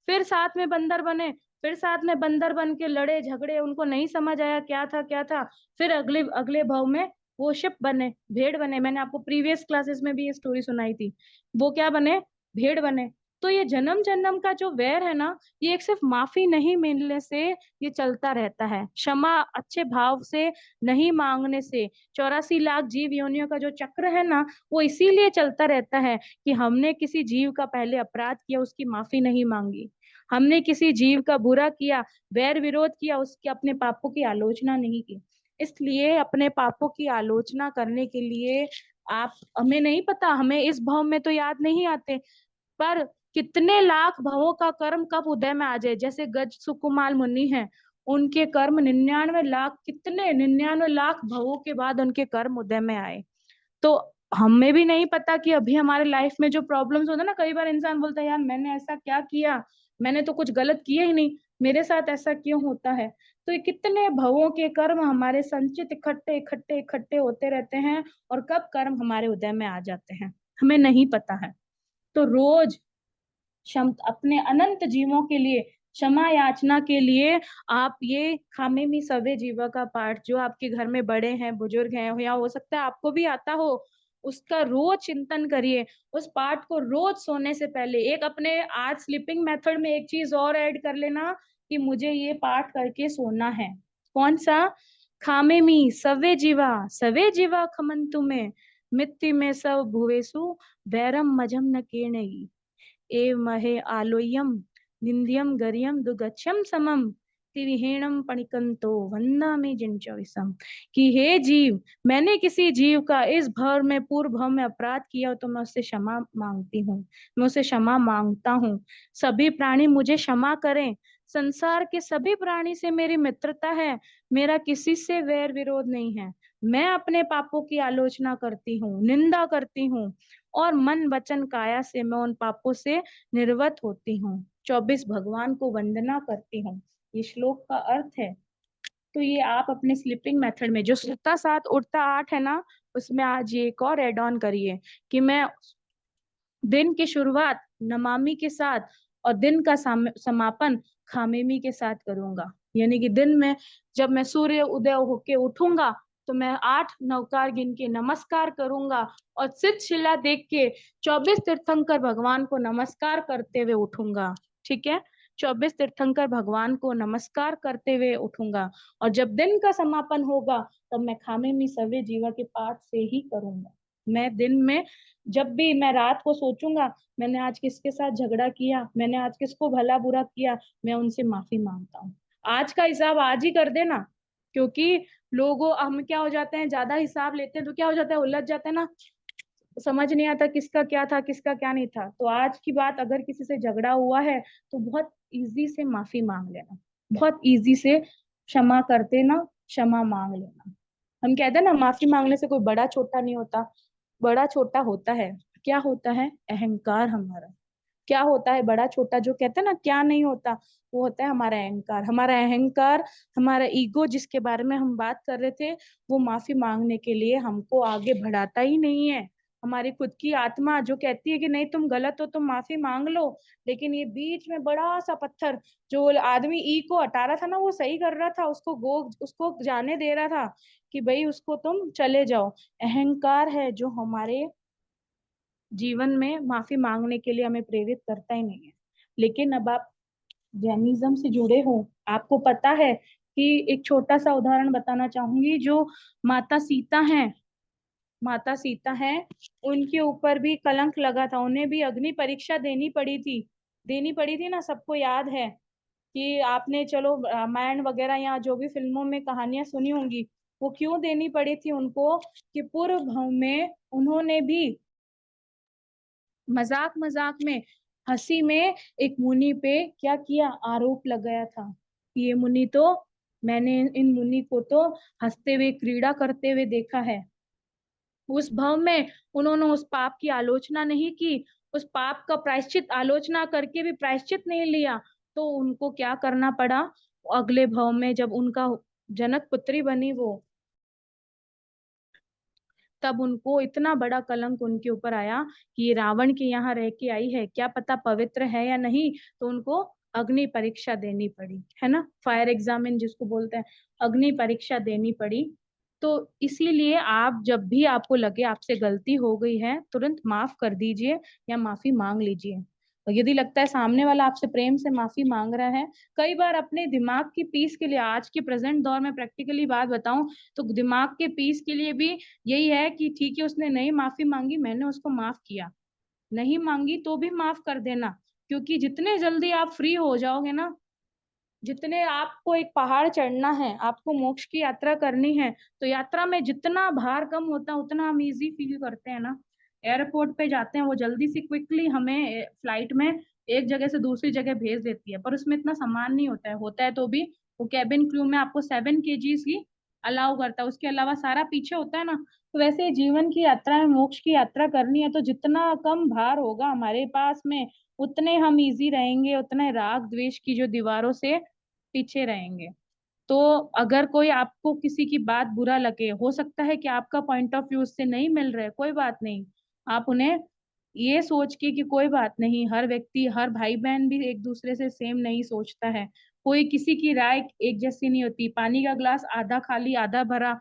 फिर साथ में बंदर बने, फिर साथ में बंदर बन के लड़े झगड़े, उनको नहीं समझ आया क्या था क्या था। फिर अगले अगले भाव में वो शिप बने, भेड़ बने। मैंने आपको प्रीवियस क्लासेस में भी ये स्टोरी सुनाई थी। वो क्या बने, भेड़ बने। तो ये जन्म जन्म का जो वैर है ना, ये एक सिर्फ माफी नहीं मिलने से ये चलता रहता है, क्षमा अच्छे भाव से नहीं मांगने से। 84 लाख जीव योनियों का जो चक्र है ना, वो इसीलिए चलता रहता है कि हमने किसी जीव का पहले अपराध किया, उसकी माफी नहीं मांगी। हमने किसी जीव का बुरा किया, वैर विरोध किया, उसके अपने पापों की आलोचना नहीं की। इसलिए अपने पापों की आलोचना करने के लिए आप, हमें नहीं पता, हमें इस भाव में तो याद नहीं आते, पर कितने लाख भवों का कर्म कब उदय में आ जाए। जैसे गज सुकुमाल मुनि हैं, उनके कर्म 99 लाख, कितने 99 लाख भवों के बाद उनके कर्म उदय में आए। तो हमें भी नहीं पता कि अभी हमारे लाइफ में जो प्रॉब्लम्स होते हैं ना, कई बार इंसान बोलता है यार मैंने ऐसा क्या किया, मैंने तो कुछ गलत किया ही नहीं, मेरे साथ ऐसा क्यों होता है। तो ये कितने भवों के कर्म हमारे संचित इकट्ठे इकट्ठे इकट्ठे होते रहते हैं, और कब कर्म हमारे उदय में आ जाते हैं हमें नहीं पता है। तो रोज अपने अनंत जीवों के लिए क्षमा याचना के लिए आप ये खामेमी सवे जीवा का पाठ, जो आपके घर में बड़े हैं बुजुर्ग हैं, या हो सकता है आपको भी आता हो, उसका रोज चिंतन करिए। उस पाठ को रोज सोने से पहले एक अपने आज स्लीपिंग मेथड में एक चीज और ऐड कर लेना कि मुझे ये पाठ करके सोना है। कौन सा, खामेमी सवे जीवा खमंतु में मित्ति में सब भुवेसु वैरम मजम न कीर्णई एव महे आलोयम निंद्यम गरियम दुगच्छम समम तिविहीणम पणिकंतो वंदामि जिनचविसम। कि हे जीव, मैंने किसी जीव का इस भव में पूर्व भव में अपराध किया हो तो मैं उससे क्षमा मांगती हूँ, मैं उससे क्षमा मांगता हूँ। सभी प्राणी मुझे क्षमा करें। संसार के सभी प्राणी से मेरी मित्रता है, मेरा किसी से वैर विरोध नहीं है। मैं अपने पापों की आलोचना करती हूँ, निंदा करती हूँ, और मन वचन काया से मैं उन पापों से निर्वत होती हूँ। 24 भगवान को वंदना करती हूँ, ये श्लोक का अर्थ है। तो ये आप अपने स्लीपिंग मेथड में जो सोता 7 उठता 8 है ना, उसमें आज ये एक और एड ऑन करिए कि मैं दिन की शुरुआत नमामि के साथ और दिन का समापन खामेमी के साथ करूंगा। यानी कि दिन में जब मैं सूर्य उदय होके उठूंगा तो मैं 8 नवकार गिन के नमस्कार करूंगा, और सिद्ध शिला देख के 24 तीर्थंकर भगवान को नमस्कार करते हुए उठूंगा। ठीक है, 24 तीर्थंकर भगवान को नमस्कार करते हुए उठूंगा। और जब दिन का समापन होगा तब मैं खामेमी सवे जीवा के पाठ से ही करूंगा। मैं दिन में जब भी मैं रात को सोचूंगा मैंने आज किसके साथ झगड़ा किया, मैंने आज किसको भला बुरा किया, मैं उनसे माफी मांगता हूँ। आज का हिसाब आज ही कर देना, क्योंकि लोगों हम क्या हो जाते हैं, ज्यादा हिसाब लेते हैं तो क्या हो जाता है, उलझ जाते हैं ना, समझ नहीं आता किसका क्या था किसका क्या नहीं था। तो आज की बात, अगर किसी से झगड़ा हुआ है तो बहुत इजी से माफी मांग लेना, बहुत इजी से क्षमा करते ना, क्षमा मांग लेना। हम कहते हैं ना माफी मांगने से कोई बड़ा छोटा नहीं होता, बड़ा छोटा होता है। क्या होता है, अहंकार हमारा। क्या होता है बड़ा छोटा, जो कहते हैं ना क्या नहीं होता, वो होता है हमारा अहंकार। हमारा अहंकार, हमारा ईगो जिसके बारे में हम बात कर रहे थे, वो माफी मांगने के लिए हमको आगे बढ़ाता ही नहीं है। हमारी खुद की आत्मा जो कहती है कि नहीं तुम गलत हो, तुम माफी मांग लो, लेकिन ये बीच में बड़ा सा पत्थर, जो आदमी ई को हटा रहा था ना, वो सही कर रहा था, उसको जाने दे रहा था कि भाई उसको तुम चले जाओ। अहंकार है जो हमारे जीवन में माफी मांगने के लिए हमें प्रेरित करता ही नहीं है। लेकिन अब आप जैनिज्म से जुड़े हो, आपको पता है कि एक छोटा सा उदाहरण बताना चाहूंगी। जो माता सीता हैं, माता सीता हैं, उनके ऊपर भी कलंक लगा था, उन्हें भी अग्नि परीक्षा देनी पड़ी थी ना। सबको याद है कि आपने चलो रामायण वगैरह या जो भी फिल्मों में कहानियां सुनी होंगी, वो क्यों देनी पड़ी थी उनको, कि पूर्व भव में उन्होंने भी मजाक मजाक में, हंसी में एक मुनि पे क्या किया, आरोप लगाया था। ये मुनि तो, मैंने इन मुनि को तो हंसते हुए क्रीड़ा करते हुए देखा है। उस भव में उन्होंने उस पाप की आलोचना नहीं की, उस पाप का प्रायश्चित, आलोचना करके भी प्रायश्चित नहीं लिया, तो उनको क्या करना पड़ा, अगले भव में जब उनका जनक पुत्री बनी वो, तब उनको इतना बड़ा कलंक उनके ऊपर आया कि ये रावण के यहाँ रह के आई है, क्या पता पवित्र है या नहीं, तो उनको अग्नि परीक्षा देनी पड़ी, है ना, फायर एग्जामिन जिसको बोलते हैं, अग्नि परीक्षा देनी पड़ी। तो इसीलिए आप जब भी आपको लगे आपसे गलती हो गई है, तुरंत माफ कर दीजिए या माफी मांग लीजिए। और यदि लगता है सामने वाला आपसे प्रेम से माफी मांग रहा है, कई बार अपने दिमाग की पीस के लिए, आज के प्रेजेंट दौर में प्रैक्टिकली बात बताऊं तो दिमाग के पीस के लिए भी यही है कि ठीक है उसने नहीं माफी मांगी, मैंने उसको माफ किया, नहीं मांगी तो भी माफ कर देना। क्योंकि जितने जल्दी आप फ्री हो जाओगे ना, जितने आपको एक पहाड़ चढ़ना है, आपको मोक्ष की यात्रा करनी है, तो यात्रा में जितना भार कम होता है उतना हम इजी फील करते हैं ना। एयरपोर्ट पे जाते हैं, वो जल्दी से क्विकली हमें फ्लाइट में एक जगह से दूसरी जगह भेज देती है, पर उसमें इतना सामान नहीं होता है तो भी वो कैबिन क्रू में आपको 7 kg ही अलाउ करता है, उसके अलावा सारा पीछे होता है ना। तो वैसे जीवन की यात्रा में मोक्ष की यात्रा करनी है, तो जितना कम भार होगा हमारे पास में, उतने हम इजी रहेंगे, उतने राग द्वेष की जो दीवारों से पीछे रहेंगे। तो अगर कोई आपको किसी की बात बुरा लगे, हो सकता है कि आपका पॉइंट ऑफ व्यू उससे नहीं मिल रहा है, कोई बात नहीं, आप उन्हें ये सोच के कि कोई बात नहीं, हर व्यक्ति, हर भाई बहन भी एक दूसरे से सेम नहीं सोचता है, कोई किसी की राय एक जैसी नहीं होती, पानी का ग्लास आधा खाली आधा भरा,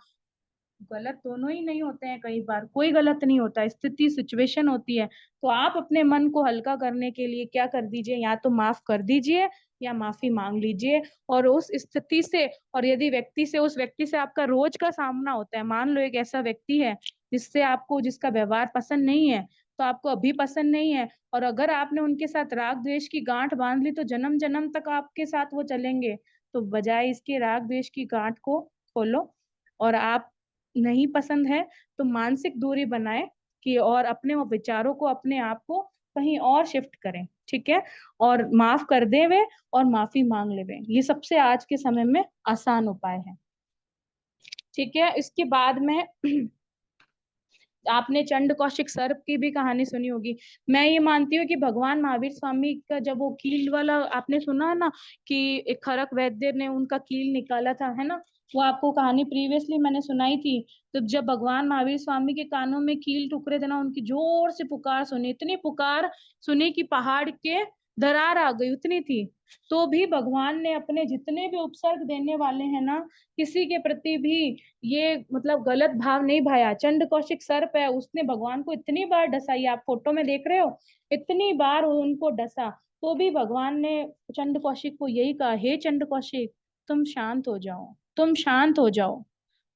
गलत दोनों ही नहीं होते हैं, कई बार कोई गलत नहीं होता, स्थिति सिचुएशन होती है। तो आप अपने मन को हल्का करने के लिए क्या कर दीजिए, या तो माफ कर दीजिए या माफी मांग लीजिए। और उस स्थिति से, और यदि व्यक्ति से, उस व्यक्ति से आपका रोज का सामना होता है, मान लो एक ऐसा व्यक्ति है जिससे आपको, जिसका व्यवहार पसंद नहीं है, तो आपको अभी पसंद नहीं है, और अगर आपने उनके साथ राग द्वेष की गांठ बांध ली तो जन्म जन्म तक आपके साथ वो चलेंगे। तो बजाय इसके राग द्वेष की गांठ को खोलो, और आप नहीं पसंद है तो मानसिक दूरी बनाए कि, और अपने वो विचारों को, अपने आप को कहीं और शिफ्ट करें, ठीक है, और माफ कर दे वे और माफी मांग ले वे, ये सबसे आज के समय में आसान उपाय है। ठीक है, इसके बाद में आपने चंड कौशिक सर्प की भी कहानी सुनी होगी। मैं ये मानती हूँ कि भगवान महावीर स्वामी का जब वो कील वाला आपने सुना है ना, कि एक खरक वैद्य ने उनका कील निकाला था, है ना, वो आपको कहानी प्रीवियसली मैंने सुनाई थी। तो जब भगवान महावीर स्वामी के कानों में कील टुकरे थे ना, उनकी जोर से पुकार सुनी, इतनी पुकार सुनी कि पहाड़ के दरार आ गई, उतनी थी। तो भी भगवान ने अपने जितने भी उपसर्ग देने वाले हैं ना, किसी के प्रति भी ये मतलब गलत भाव नहीं भाया। चंड कौशिक सर्प है, उसने भगवान को इतनी बार डसा, ये आप फोटो में देख रहे हो, इतनी बार उनको डसा, तो भी भगवान ने चंड कौशिक को यही कहा, हे चंड कौशिक तुम शांत हो जाओ, तुम शांत हो जाओ।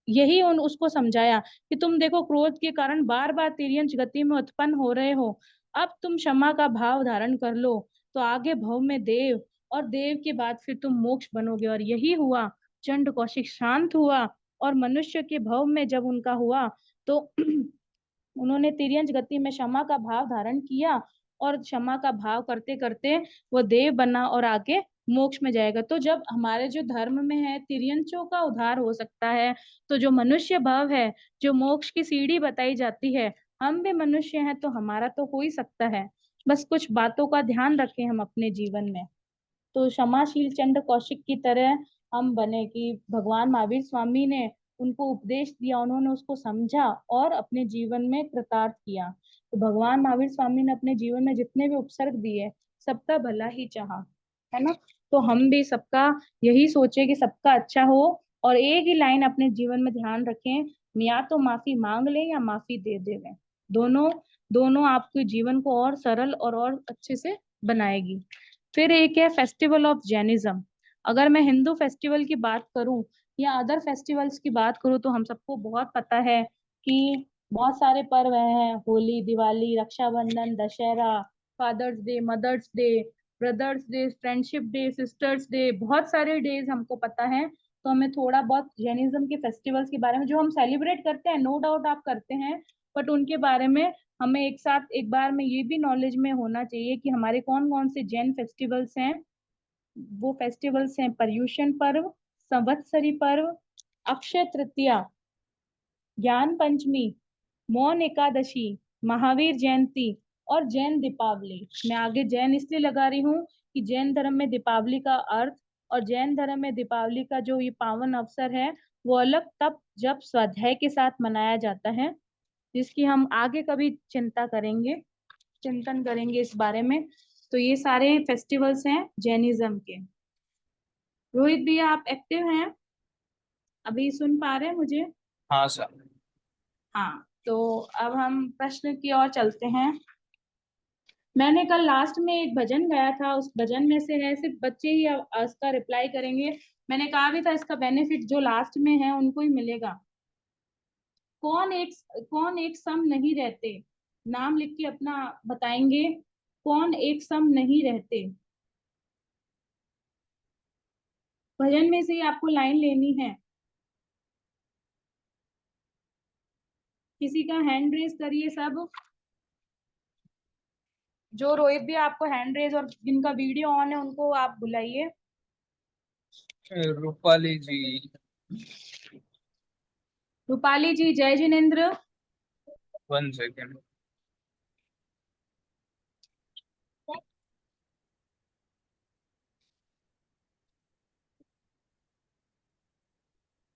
यही उन उसको समझाया कि तुम देखो क्रोध के कारण बार बार तिर्यंच गति में उत्पन्न हो रहे हो, अब तुम क्षमा का भाव धारण कर लो, तो आगे भव में देव, और देव के बाद फिर तुम मोक्ष बनोगे। और यही हुआ, चंड कौशिक शांत हुआ, और मनुष्य के भव में जब उनका हुआ तो उन्होंने तिर्यंच गति में क्षमा का भाव धारण किया, और क्षमा का भाव करते करते वो देव बना और आगे मोक्ष में जाएगा। तो जब हमारे जो धर्म में है तिर्यंचों का उद्धार हो सकता है, तो जो मनुष्य भाव है, जो मोक्ष की सीढ़ी बताई जाती है, हम भी मनुष्य हैं तो हमारा तो हो ही सकता है। बस कुछ बातों का ध्यान रखें हम अपने जीवन में, तो क्षमाशील चंड कौशिक की तरह हम बने, कि भगवान महावीर स्वामी ने उनको उपदेश दिया, उन्होंने उसको समझा और अपने जीवन में कृतार्थ किया। तो भगवान महावीर स्वामी ने अपने जीवन में जितने भी उपसर्ग दिए, सबका भला ही चाहा, है ना। तो हम भी सबका यही सोचे कि सबका अच्छा हो, और एक ही लाइन अपने जीवन में ध्यान रखें, या तो माफी मांग ले या माफी दे देवे, दोनों दोनों आपके जीवन को और सरल और अच्छे से बनाएगी। फिर एक है फेस्टिवल ऑफ जैनिज्म। अगर मैं हिंदू फेस्टिवल की बात करूं या अदर फेस्टिवल्स की बात करूं, तो हम सबको बहुत पता है कि बहुत सारे पर्व हैं, Holi, Diwali, Rakshabandhan, Dussehra, father's day, mother's day, brother's day, friendship day, sister's day, बहुत सारे डेज हमको पता है। तो हमें थोड़ा बहुत जैनिज्म के फेस्टिवल्स के बारे में, जो हम सेलिब्रेट करते हैं, नो डाउट आप करते हैं, बट उनके बारे में हमें एक साथ एक बार में ये भी नॉलेज में होना चाहिए कि हमारे कौन कौन से जैन फेस्टिवल्स हैं। वो फेस्टिवल्स हैं पर्युषण पर्व, संवत्सरी पर्व, अक्षय तृतीया, ज्ञान पंचमी, मौन एकादशी, महावीर जयंती और जैन दीपावली। मैं आगे जैन इसलिए लगा रही हूँ कि जैन धर्म में दीपावली का अर्थ और जैन धर्म में दीपावली का जो ये पावन अवसर है वो अलग तब जब स्वाध्याय के साथ मनाया जाता है, जिसकी हम आगे कभी चिंतन करेंगे इस बारे में। तो ये सारे फेस्टिवल्स हैं जैनिज्म के। रोहित भैया आप एक्टिव हैं, अभी सुन पा रहे हैं मुझे? हाँ सर। हाँ, तो अब हम प्रश्न की ओर चलते हैं। मैंने कल लास्ट में एक भजन गाया था, उस भजन में से है, सिर्फ बच्चे ही इसका रिप्लाई करेंगे। मैंने कहा भी था इसका बेनिफिट जो लास्ट में है उनको ही मिलेगा। कौन एक सम नहीं रहते, नाम लिख के अपना बताएंगे। कौन एक सम नहीं रहते, भजन में से ही आपको लाइन लेनी है। किसी का हैंड रेज करिए सब। जो रोहित भी आपको हैंड रेज और जिनका वीडियो ऑन है उनको आप बुलाइए। रूपाली जी। रूपाली जी, जय जिनेन्द्र। 1 सेकेंड।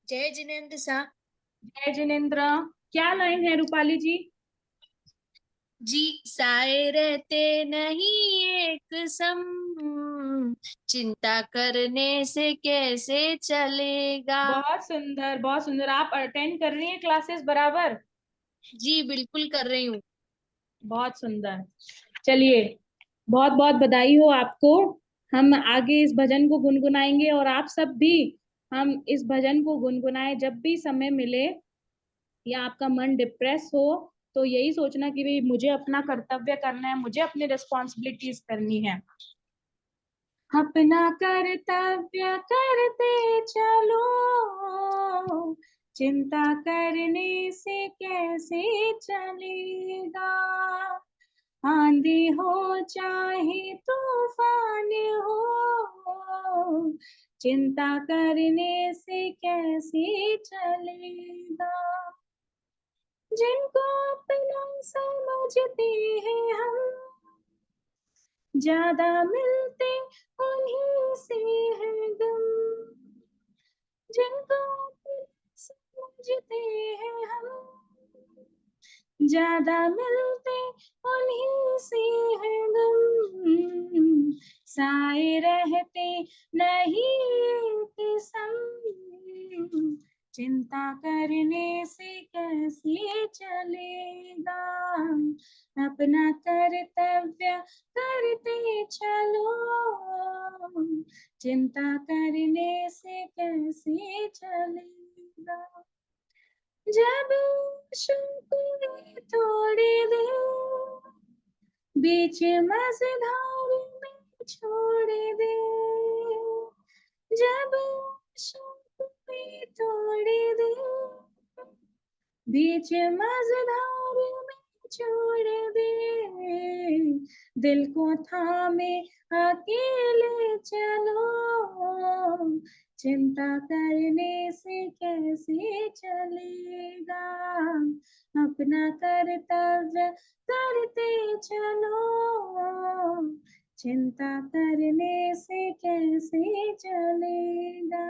जय जिनेन्द्र सा। जय जिनेन्द्र। क्या लाइन है रूपाली जी? जी साए रहते नहीं एक सम, चिंता करने से कैसे चलेगा। बहुत सुंदर, बहुत सुंदर। आप अटेंड कर रही हैं क्लासेस बराबर? जी बिल्कुल कर रही हूँ। बहुत सुंदर। चलिए, बहुत बहुत बधाई हो आपको। हम आगे इस भजन को गुनगुनाएंगे और आप सब भी हम इस भजन को गुनगुनाएं जब भी समय मिले या आपका मन डिप्रेस हो तो यही सोचना कि भाई मुझे अपना कर्तव्य करना है, मुझे अपनी रिस्पॉन्सिबिलिटीज करनी है। अपना कर्तव्य करते चलो, चिंता करने से कैसे चलेगा। आंधी हो चाहे तूफान हो, चिंता करने से कैसे चलेगा। जिनको अपना समझते हैं हम, ज्यादा मिलते उन्हीं से है गम। जिनको अपना समझते हैं हम, ज्यादा मिलते उन्हीं से है गम। साए रहते नहीं एक संग, चिंता करने से कैसे चलेगा। अपना कर्तव्य करते चलो, चिंता करने से कैसे चलेगा। जब शुक्र थोड़ी देर बीच मझधार में छोड़ दे, जब शुक्र थोड़ी देर बीच मझधार में छोड़ दे, दिल को थामे अकेले चलो, चिंता करने से कैसे चलेगा। अपना कर्तव्य करते चलो, चिंता करने से कैसे चलेगा।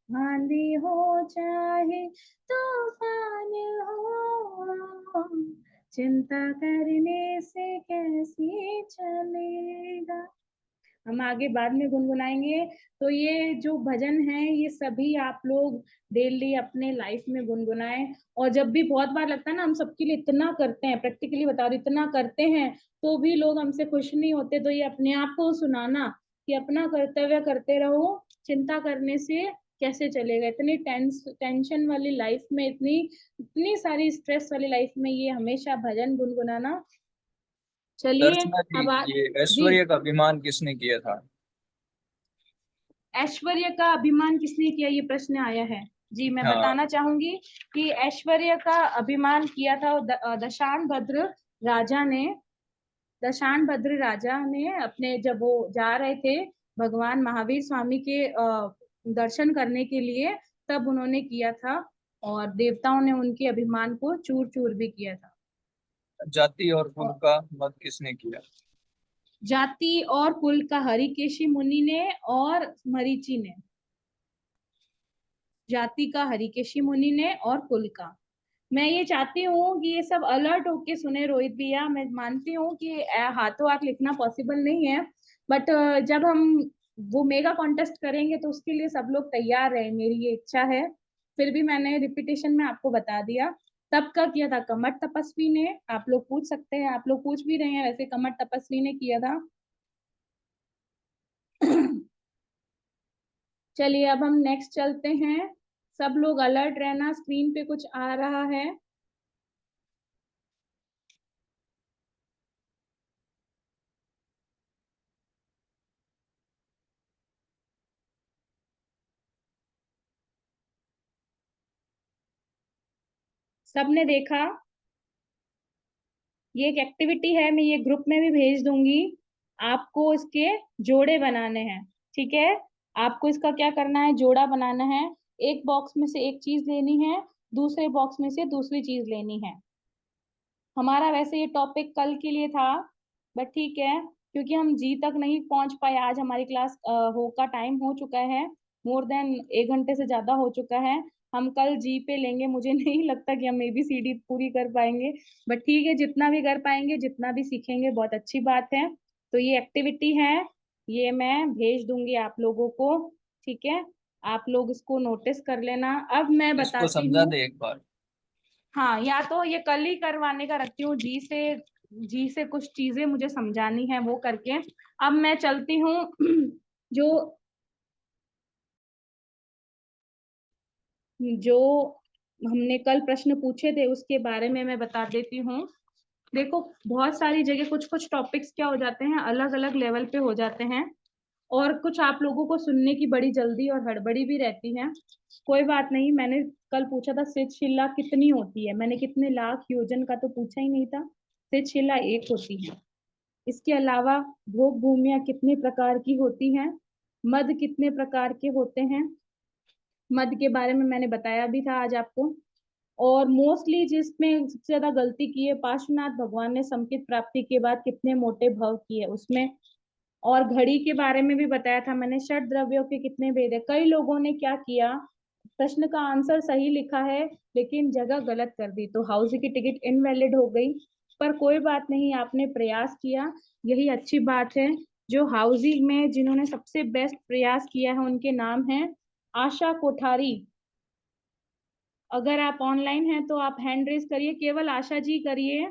आंधी हो चाहे तूफान हो, चिंता करने से कैसे चलेगा। हम आगे बाद में गुनगुनाएंगे। तो ये जो भजन है ये सभी आप लोग डेली अपने लाइफ में गुनगुनाएं। और जब भी बहुत बार लगता है ना हम सबके लिए इतना करते हैं, प्रैक्टिकली बता रही इतना करते हैं तो भी लोग हमसे खुश नहीं होते, तो ये अपने आप को सुनाना कि अपना कर्तव्य करते रहो, चिंता करने से कैसे चलेगा। इतनी टेंशन वाली लाइफ में, इतनी सारी स्ट्रेस वाली लाइफ में ये हमेशा भजन गुनगुनाना। चलिए दर्शना जी, अब ये जी, ऐश्वर्य का अभिमान किसने किया था? ऐश्वर्य का अभिमान किसने किया, ये प्रश्न आया है। जी मैं हाँ। बताना चाहूंगी कि ऐश्वर्य का अभिमान किया था दशान भद्र राजा ने। दशान भद्र राजा ने अपने, जब वो जा रहे थे भगवान महावीर स्वामी के दर्शन करने के लिए, तब उन्होंने किया था और देवताओं ने उनके अभिमान को चूर चूर भी किया था। जाति और कुल और का मत किसने किया? जाति और कुल का हरिकेशी मुनि ने और मरीचि ने। जाति का हरिकेशी मुनि ने और कुल का। मैं ये चाहती हूँ कि ये सब अलर्ट होके सुने रोहित भैया। मैं मानती हूँ कि हाथों हाथ लिखना पॉसिबल नहीं है, बट जब हम वो मेगा कॉन्टेस्ट करेंगे तो उसके लिए सब लोग तैयार रहे, मेरी ये इच्छा है। फिर भी मैंने रिपीटेशन में आपको बता दिया। तब का किया था कमर तपस्वी ने, आप लोग पूछ सकते हैं, आप लोग पूछ भी रहे हैं, वैसे कमर तपस्वी ने किया था। चलिए अब हम नेक्स्ट चलते हैं। सब लोग अलर्ट रहना, स्क्रीन पे कुछ आ रहा है। सबने देखा? ये एक एक्टिविटी है, मैं ये ग्रुप में भी भेज दूंगी। आपको इसके जोड़े बनाने हैं, ठीक है? आपको इसका क्या करना है, जोड़ा बनाना है। एक बॉक्स में से एक चीज लेनी है, दूसरे बॉक्स में से दूसरी चीज लेनी है। हमारा वैसे ये टॉपिक कल के लिए था, बट ठीक है, क्योंकि हम जी तक नहीं पहुंच पाए। आज हमारी क्लास हो का टाइम हो चुका है, मोर देन 1 घंटे से ज्यादा हो चुका है। हम कल जी पे लेंगे, मुझे नहीं लगता कि हम ABCD पूरी कर पाएंगे, बट ठीक है, जितना भी कर पाएंगे, जितना भी सीखेंगे बहुत अच्छी बात है। तो ये एक्टिविटी है, ये मैं भेज दूंगी आप लोगों को, ठीक है? आप लोग इसको नोटिस कर लेना। अब मैं इसको बताती समझा हूँ। दे एक बार। हाँ, या तो ये कल ही करवाने का रखती हूँ, जी से कुछ चीजें मुझे समझानी है वो करके। अब मैं चलती हूँ जो जो हमने कल प्रश्न पूछे थे उसके बारे में मैं बता देती हूँ। देखो, बहुत सारी जगह कुछ कुछ टॉपिक्स क्या हो जाते हैं, अलग अलग लेवल पे हो जाते हैं, और कुछ आप लोगों को सुनने की बड़ी जल्दी और हड़बड़ी भी रहती है। कोई बात नहीं, मैंने कल पूछा था सिजशिला कितनी होती है, मैंने कितने लाख योजन का तो पूछा ही नहीं था, सिजशिला एक होती है। इसके अलावा भोग भूमियां कितने प्रकार की होती हैं, मद कितने प्रकार के होते हैं, मद के बारे में मैंने बताया भी था आज आपको। और मोस्टली जिसमें सबसे ज्यादा गलती की है, पार्श्वनाथ भगवान ने समकित प्राप्ति के बाद कितने मोटे भव किए उसमें। और घड़ी के बारे में भी बताया था मैंने, षट द्रव्यों के कितने भेद है। कई लोगों ने क्या किया, प्रश्न का आंसर सही लिखा है लेकिन जगह गलत कर दी, तो हाउसी की टिकट इनवैलिड हो गई। पर कोई बात नहीं, आपने प्रयास किया, यही अच्छी बात है। जो हाउसी में जिन्होंने सबसे बेस्ट प्रयास किया है उनके नाम है आशा कोठारी। अगर आप ऑनलाइन हैं तो आप हैंड रेज करिए, केवल आशा जी करिए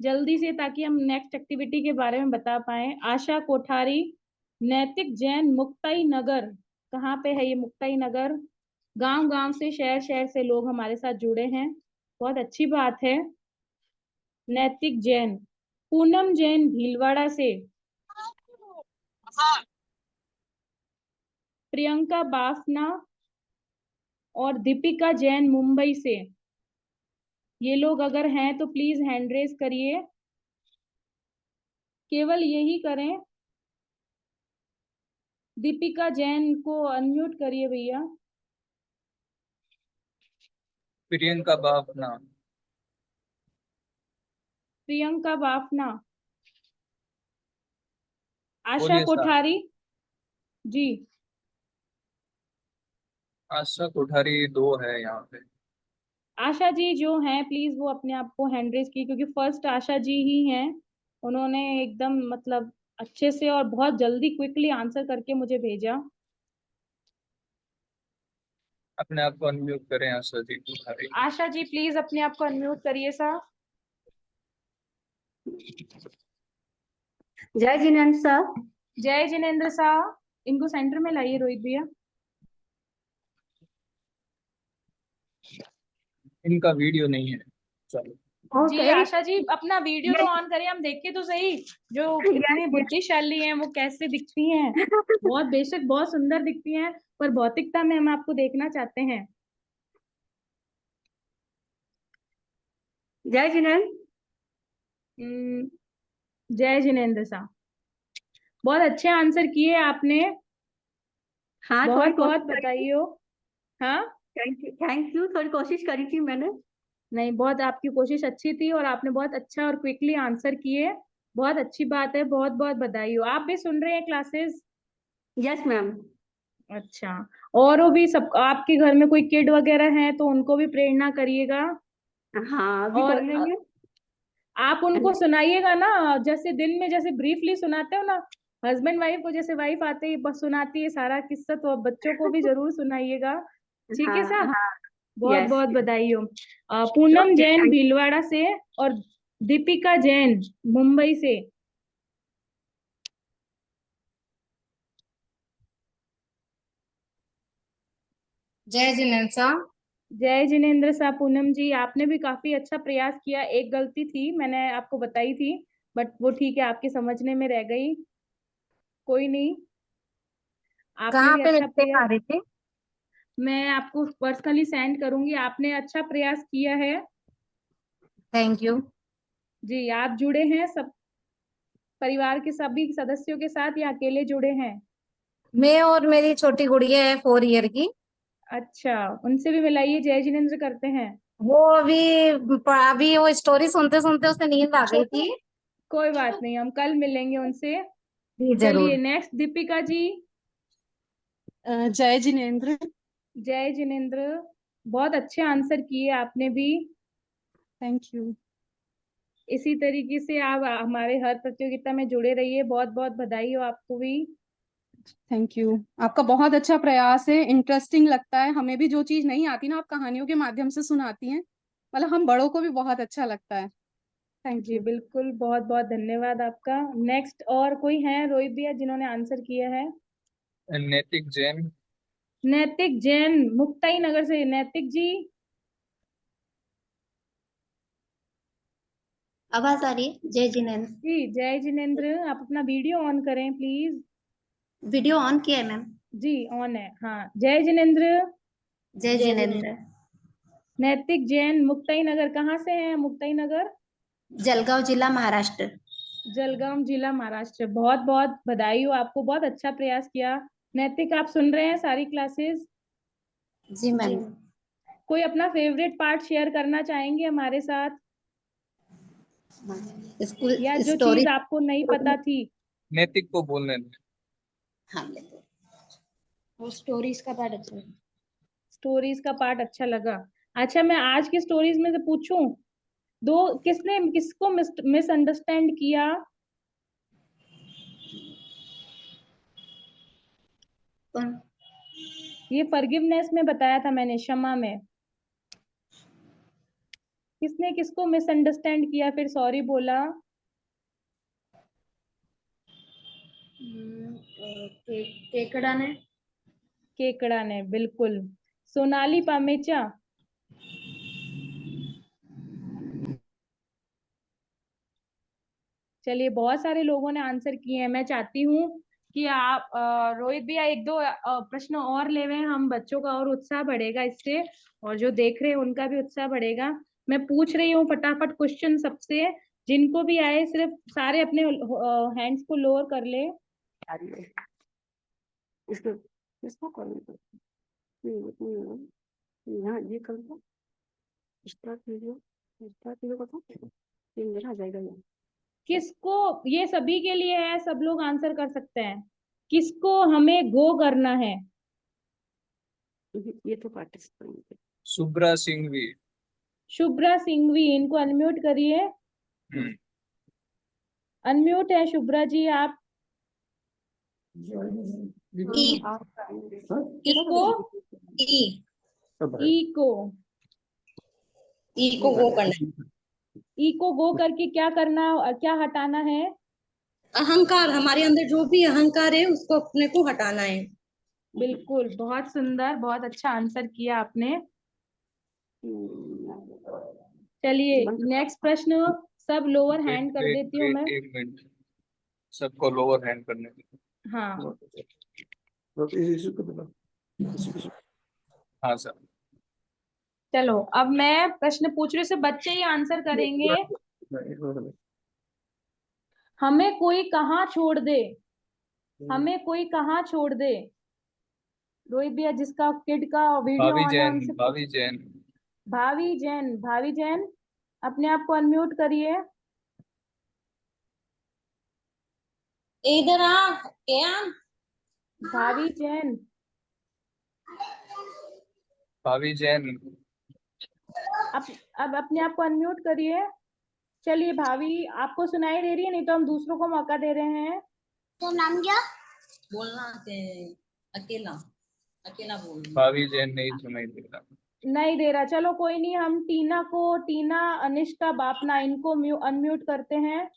जल्दी से, ताकि हम नेक्स्ट एक्टिविटी के बारे में बता पाए। आशा कोठारी, नैतिक जैन मुक्ताई नगर। कहाँ पे है ये मुक्ताई नगर? गांव गांव से, शहर शहर से लोग हमारे साथ जुड़े हैं, बहुत अच्छी बात है। नैतिक जैन। पूनम जैन भीलवाड़ा से। प्रियंका बाफना और दीपिका जैन मुंबई से। ये लोग अगर हैं तो प्लीज हैंड रेज करिए, केवल यही करें। दीपिका जैन को अनम्यूट करिए भैया। प्रियंका बापना। प्रियंका बाफना। आशा बोलिए सर। कोठारी जी। आशा कोठारी 2 है यहाँ पे। आशा जी जो हैं प्लीज वो अपने आप को हैंड रेज की, क्योंकि फर्स्ट आशा जी ही हैं। उन्होंने एकदम मतलब अच्छे से और बहुत जल्दी क्विकली आंसर करके मुझे भेजा। अपने आप को अनम्यूट करें आशा जी कोठारी। आशा जी प्लीज अपने आप को अनम्यूट करिए सर। जय जिनेन्द्र सर। जय जिनेन्द्र साहब, इनको सेंटर में लाइए रोहित भैया। इनका वीडियो नहीं है। चलो। जी आशा जी अपना वीडियो तो ऑन करिए, हम देखें तो सही जो कितनी बुद्धिशाली हैं, वो कैसे दिखती हैं। बहुत बेशक बहुत सुंदर दिखती हैं, पर भौतिकता में हम आपको देखना चाहते हैं। जय जिनेन्द्र। जय जिनेन्द्र साहब, बहुत अच्छे आंसर किए आपने। हाँ, बहुत बहुत बधाई हो। हाँ, थैंक यू, थोड़ी कोशिश करी थी मैंने। नहीं, बहुत आपकी कोशिश अच्छी थी और आपने बहुत अच्छा और क्विकली आंसर किए। बहुत अच्छी बात है, बहुत बहुत बधाई हो। आप भी सुन रहे हैं क्लासेस? Yes ma'am. अच्छा, और वो भी सब आपके घर में कोई किड वगैरह हैं तो उनको भी प्रेरणा करिएगा। हाँ अभी और कर लेंगे। आप उनको सुनाइएगा ना, जैसे दिन में जैसे ब्रीफली सुनाते हो ना, हस्बैंड वाइफ को, जैसे वाइफ आते ही बस सुनाती है सारा किस्सा, तो अब बच्चों को भी जरूर सुनाइएगा। ठीक है हाँ साहब? हाँ। बहुत यस। बहुत बधाई हो। Poonam okay Jain thank. भीलवाड़ा से और दीपिका जैन मुंबई से। जय जिनेन्द्र। जय जिनेन्द्र साहब। पूनम जी, आपने भी काफी अच्छा प्रयास किया। एक गलती थी, मैंने आपको बताई थी, बट वो ठीक है, आपके समझने में रह गई, कोई नहीं। आपने कहाँ भी पे अच्छा मिस्टेक आ प्रयास, रही थी? मैं आपको पर्सनली सेंड करूंगी। आपने अच्छा प्रयास किया है थैंक यू। जी। आप जुड़े हैं सब परिवार के सभी सदस्यों के साथ या अकेले जुड़े हैं? मैं और मेरी छोटी गुड़िया है 4 ईयर की। अच्छा, उनसे भी मिलाइए, जय जिनेन्द्र करते हैं। वो अभी वो स्टोरी सुनते सुनते उसे नींद आ गई थी। कोई बात नहीं, हम कल मिलेंगे उनसे। जी चलिए जरूर। नेक्स्ट दीपिका जी। जय जिनेन्द्र। जय जिनेन्द्र, बहुत अच्छे आंसर किए आपने भी। Thank you. इसी तरीके से आप हमारे हर प्रतियोगिता में जुड़े रहिए। बहुत बहुत बधाई हो आपको भी। Thank you. आपका बहुत अच्छा प्रयास है, इंटरेस्टिंग लगता है हमें भी। जो चीज नहीं आती ना, आप कहानियों के माध्यम से सुनाती हैं, मतलब हम बड़ों को भी बहुत अच्छा लगता है। Thank ji you. बिल्कुल, बहुत बहुत धन्यवाद आपका। नेक्स्ट और कोई है रोहित भैया जिन्होंने आंसर किया है? नैतिक जैन। नैतिक जैन मुक्ताई नगर से। नैतिक जी। आवाज आ रही है? जय जिनेन्द्र। जी जय जिनेन्द्र, आप अपना वीडियो ऑन करें प्लीज। वीडियो ऑन किया है मैम। जी ऑन है, हाँ। जय जिनेन्द्र। जय जिनेन्द्र। नैतिक जैन मुक्ताई नगर, कहाँ से हैं मुक्ताई नगर? जलगांव जिला महाराष्ट्र। जलगांव जिला महाराष्ट्र। बहुत बहुत बधाई हो आपको, बहुत अच्छा प्रयास किया। नैतिक, आप सुन रहे हैं सारी क्लासेस? जी मैम। कोई अपना फेवरेट पार्ट शेयर करना चाहेंगे हमारे साथ, स्कूल या जो स्टोरी। चीज आपको नहीं पता थी? नैतिक को बोलने दें। हाँ, वो स्टोरीज का पार्ट अच्छा है। स्टोरीज का पार्ट अच्छा लगा। अच्छा, मैं आज की स्टोरीज में से पूछूं, दो किसने किसको मिसअंडरस्टैंड किया? कौन? ये फॉरगिवनेस में बताया था मैंने, क्षमा में। किसने किसको मिसअंडरस्टैंड किया फिर सॉरी बोला? केकड़ा ने। केकड़ा ने, बिल्कुल। सोनाली पामेचा। चलिए, बहुत सारे लोगों ने आंसर किए हैं। मैं चाहती हूँ कि आप रोहित भैया एक दो प्रश्न और लेवे, हम बच्चों का और उत्साह बढ़ेगा इससे, और जो देख रहे हैं उनका भी उत्साह बढ़ेगा। मैं पूछ रही हूँ फटाफट क्वेश्चन सबसे, जिनको भी आए सिर्फ सारे अपने हैंड्स को लोअर कर ले। इसको इसको करो। यहाँ ये कर दो। स्टार्ट वीडियो को तो ये मेरा आ जाएगा यहाँ। किसको, ये सभी के लिए है, सब लोग आंसर कर सकते हैं। किसको हमें गो करना है? ये तो पार्टिसिपेंट। शुभ्रा सिंघवी। शुभ्रा सिंघवी, इनको अनम्यूट करिए। अनम्यूट है शुभ्रा जी आप। किसको? ई। ई को। ई को वो करना है। ई को गो करके क्या करना, क्या हटाना है? अहंकार, हमारे अंदर जो भी अहंकार है उसको अपने को हटाना है। बिल्कुल, बहुत सुंदर, बहुत अच्छा आंसर किया आपने। चलिए नेक्स्ट प्रश्न। सब लोअर हैंड कर देती हूँ मैं। एक मिनट, सबको लोअर हैंड करने दें। हाँ हाँ सर। चलो, अब मैं प्रश्न पूछ रही हूँ, सिर्फ बच्चे ही आंसर करेंगे। हमें कोई कहाँ छोड़ दे, हमें कोई कहाँ छोड़ दे। रोहित भैया, जिसका किड का वीडियो भावी ऑन है जैन। उनसे। भावी जैन। भावी जैन। भावी जैन, अपने आप को अनम्यूट करिए। इधर आ क्या भावी जैन, भाभी जैन। अब अपने आप को अनम्यूट करिए। चलिए भाभी, आपको सुनाई दे रही है? नहीं तो हम दूसरों को मौका दे रहे हैं। तो नाम क्या बोलना के अकेला अकेला बोल भाभी जैन नहीं सुनाई दे रहा। नहीं दे रहा, चलो कोई नहीं। हम टीना, अनिष्का, बापना, इनको अनम्यूट करते हैं।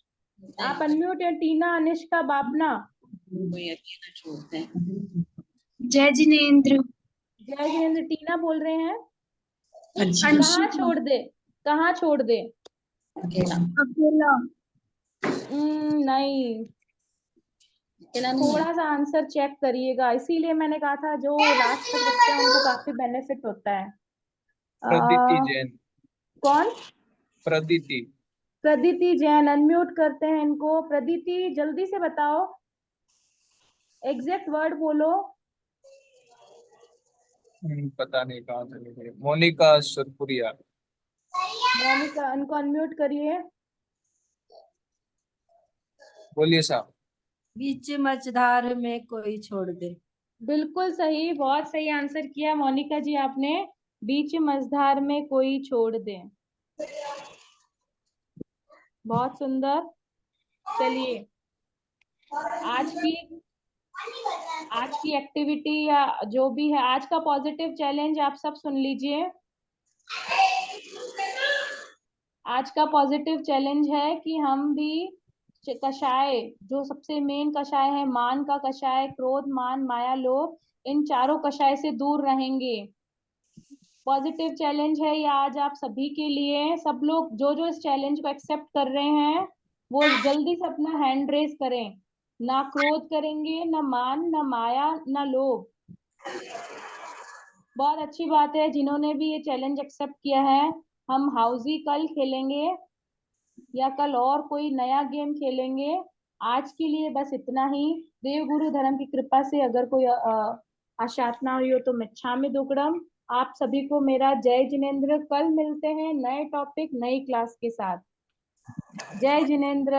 आप अनम्यूट है, टीना, अनिष्का, बापना। कोई अकेला छोड़ते हैं। जय जिनेन्द्र। जय जिनेन्द्र। टीना बोल रहे हैं। अच्छा। कहाँ छोड़ दे, कहाँ छोड़ दे? अकेला अकेला। नहीं, अकेला नहीं है। थोड़ा सा आंसर चेक करिएगा, इसीलिए मैंने कहा था जो लास्ट तक रखते हैं उनको काफी बेनिफिट होता है। प्रदीति जैन। कौन? प्रदीति। प्रदीति जैन, अनम्यूट करते हैं इनको। प्रदीति जल्दी से बताओ, एग्जैक्ट वर्ड बोलो। पता नहीं कहाँ से लिखे। मोनिका सुरपुरिया। मोनिका, इनको अनम्यूट करिए। बोलिए साहब। बीच मझधार में कोई छोड़ दे। बिल्कुल सही, बहुत सही आंसर किया मोनिका जी आपने। बीच मझधार में कोई छोड़ दे, बहुत सुंदर। चलिए, आज की एक्टिविटी या जो भी है, आज का पॉजिटिव चैलेंज आप सब सुन लीजिए। आज का पॉजिटिव चैलेंज है कि हम भी कषाय, जो सबसे मेन कषाय है, मान का कषाय, क्रोध, मान, माया, लोभ, इन चारों कषाय से दूर रहेंगे। पॉजिटिव चैलेंज है ये आज आप सभी के लिए। सब लोग जो जो इस चैलेंज को एक्सेप्ट कर रहे हैं वो जल्दी से अपना हैंड रेज करें। ना क्रोध करेंगे, ना मान, ना माया, ना लोभ। बहुत अच्छी बात है जिन्होंने भी ये चैलेंज एक्सेप्ट किया है। हम हाउजी कल खेलेंगे या कल और कोई नया गेम खेलेंगे। आज के लिए बस इतना ही। देव गुरु धर्म की कृपा से अगर कोई आशातना हुई हो तो मिच्छामि दुक्कडम। आप सभी को मेरा जय जिनेन्द्र। कल मिलते हैं नए टॉपिक, नई क्लास के साथ। जय जिनेन्द्र।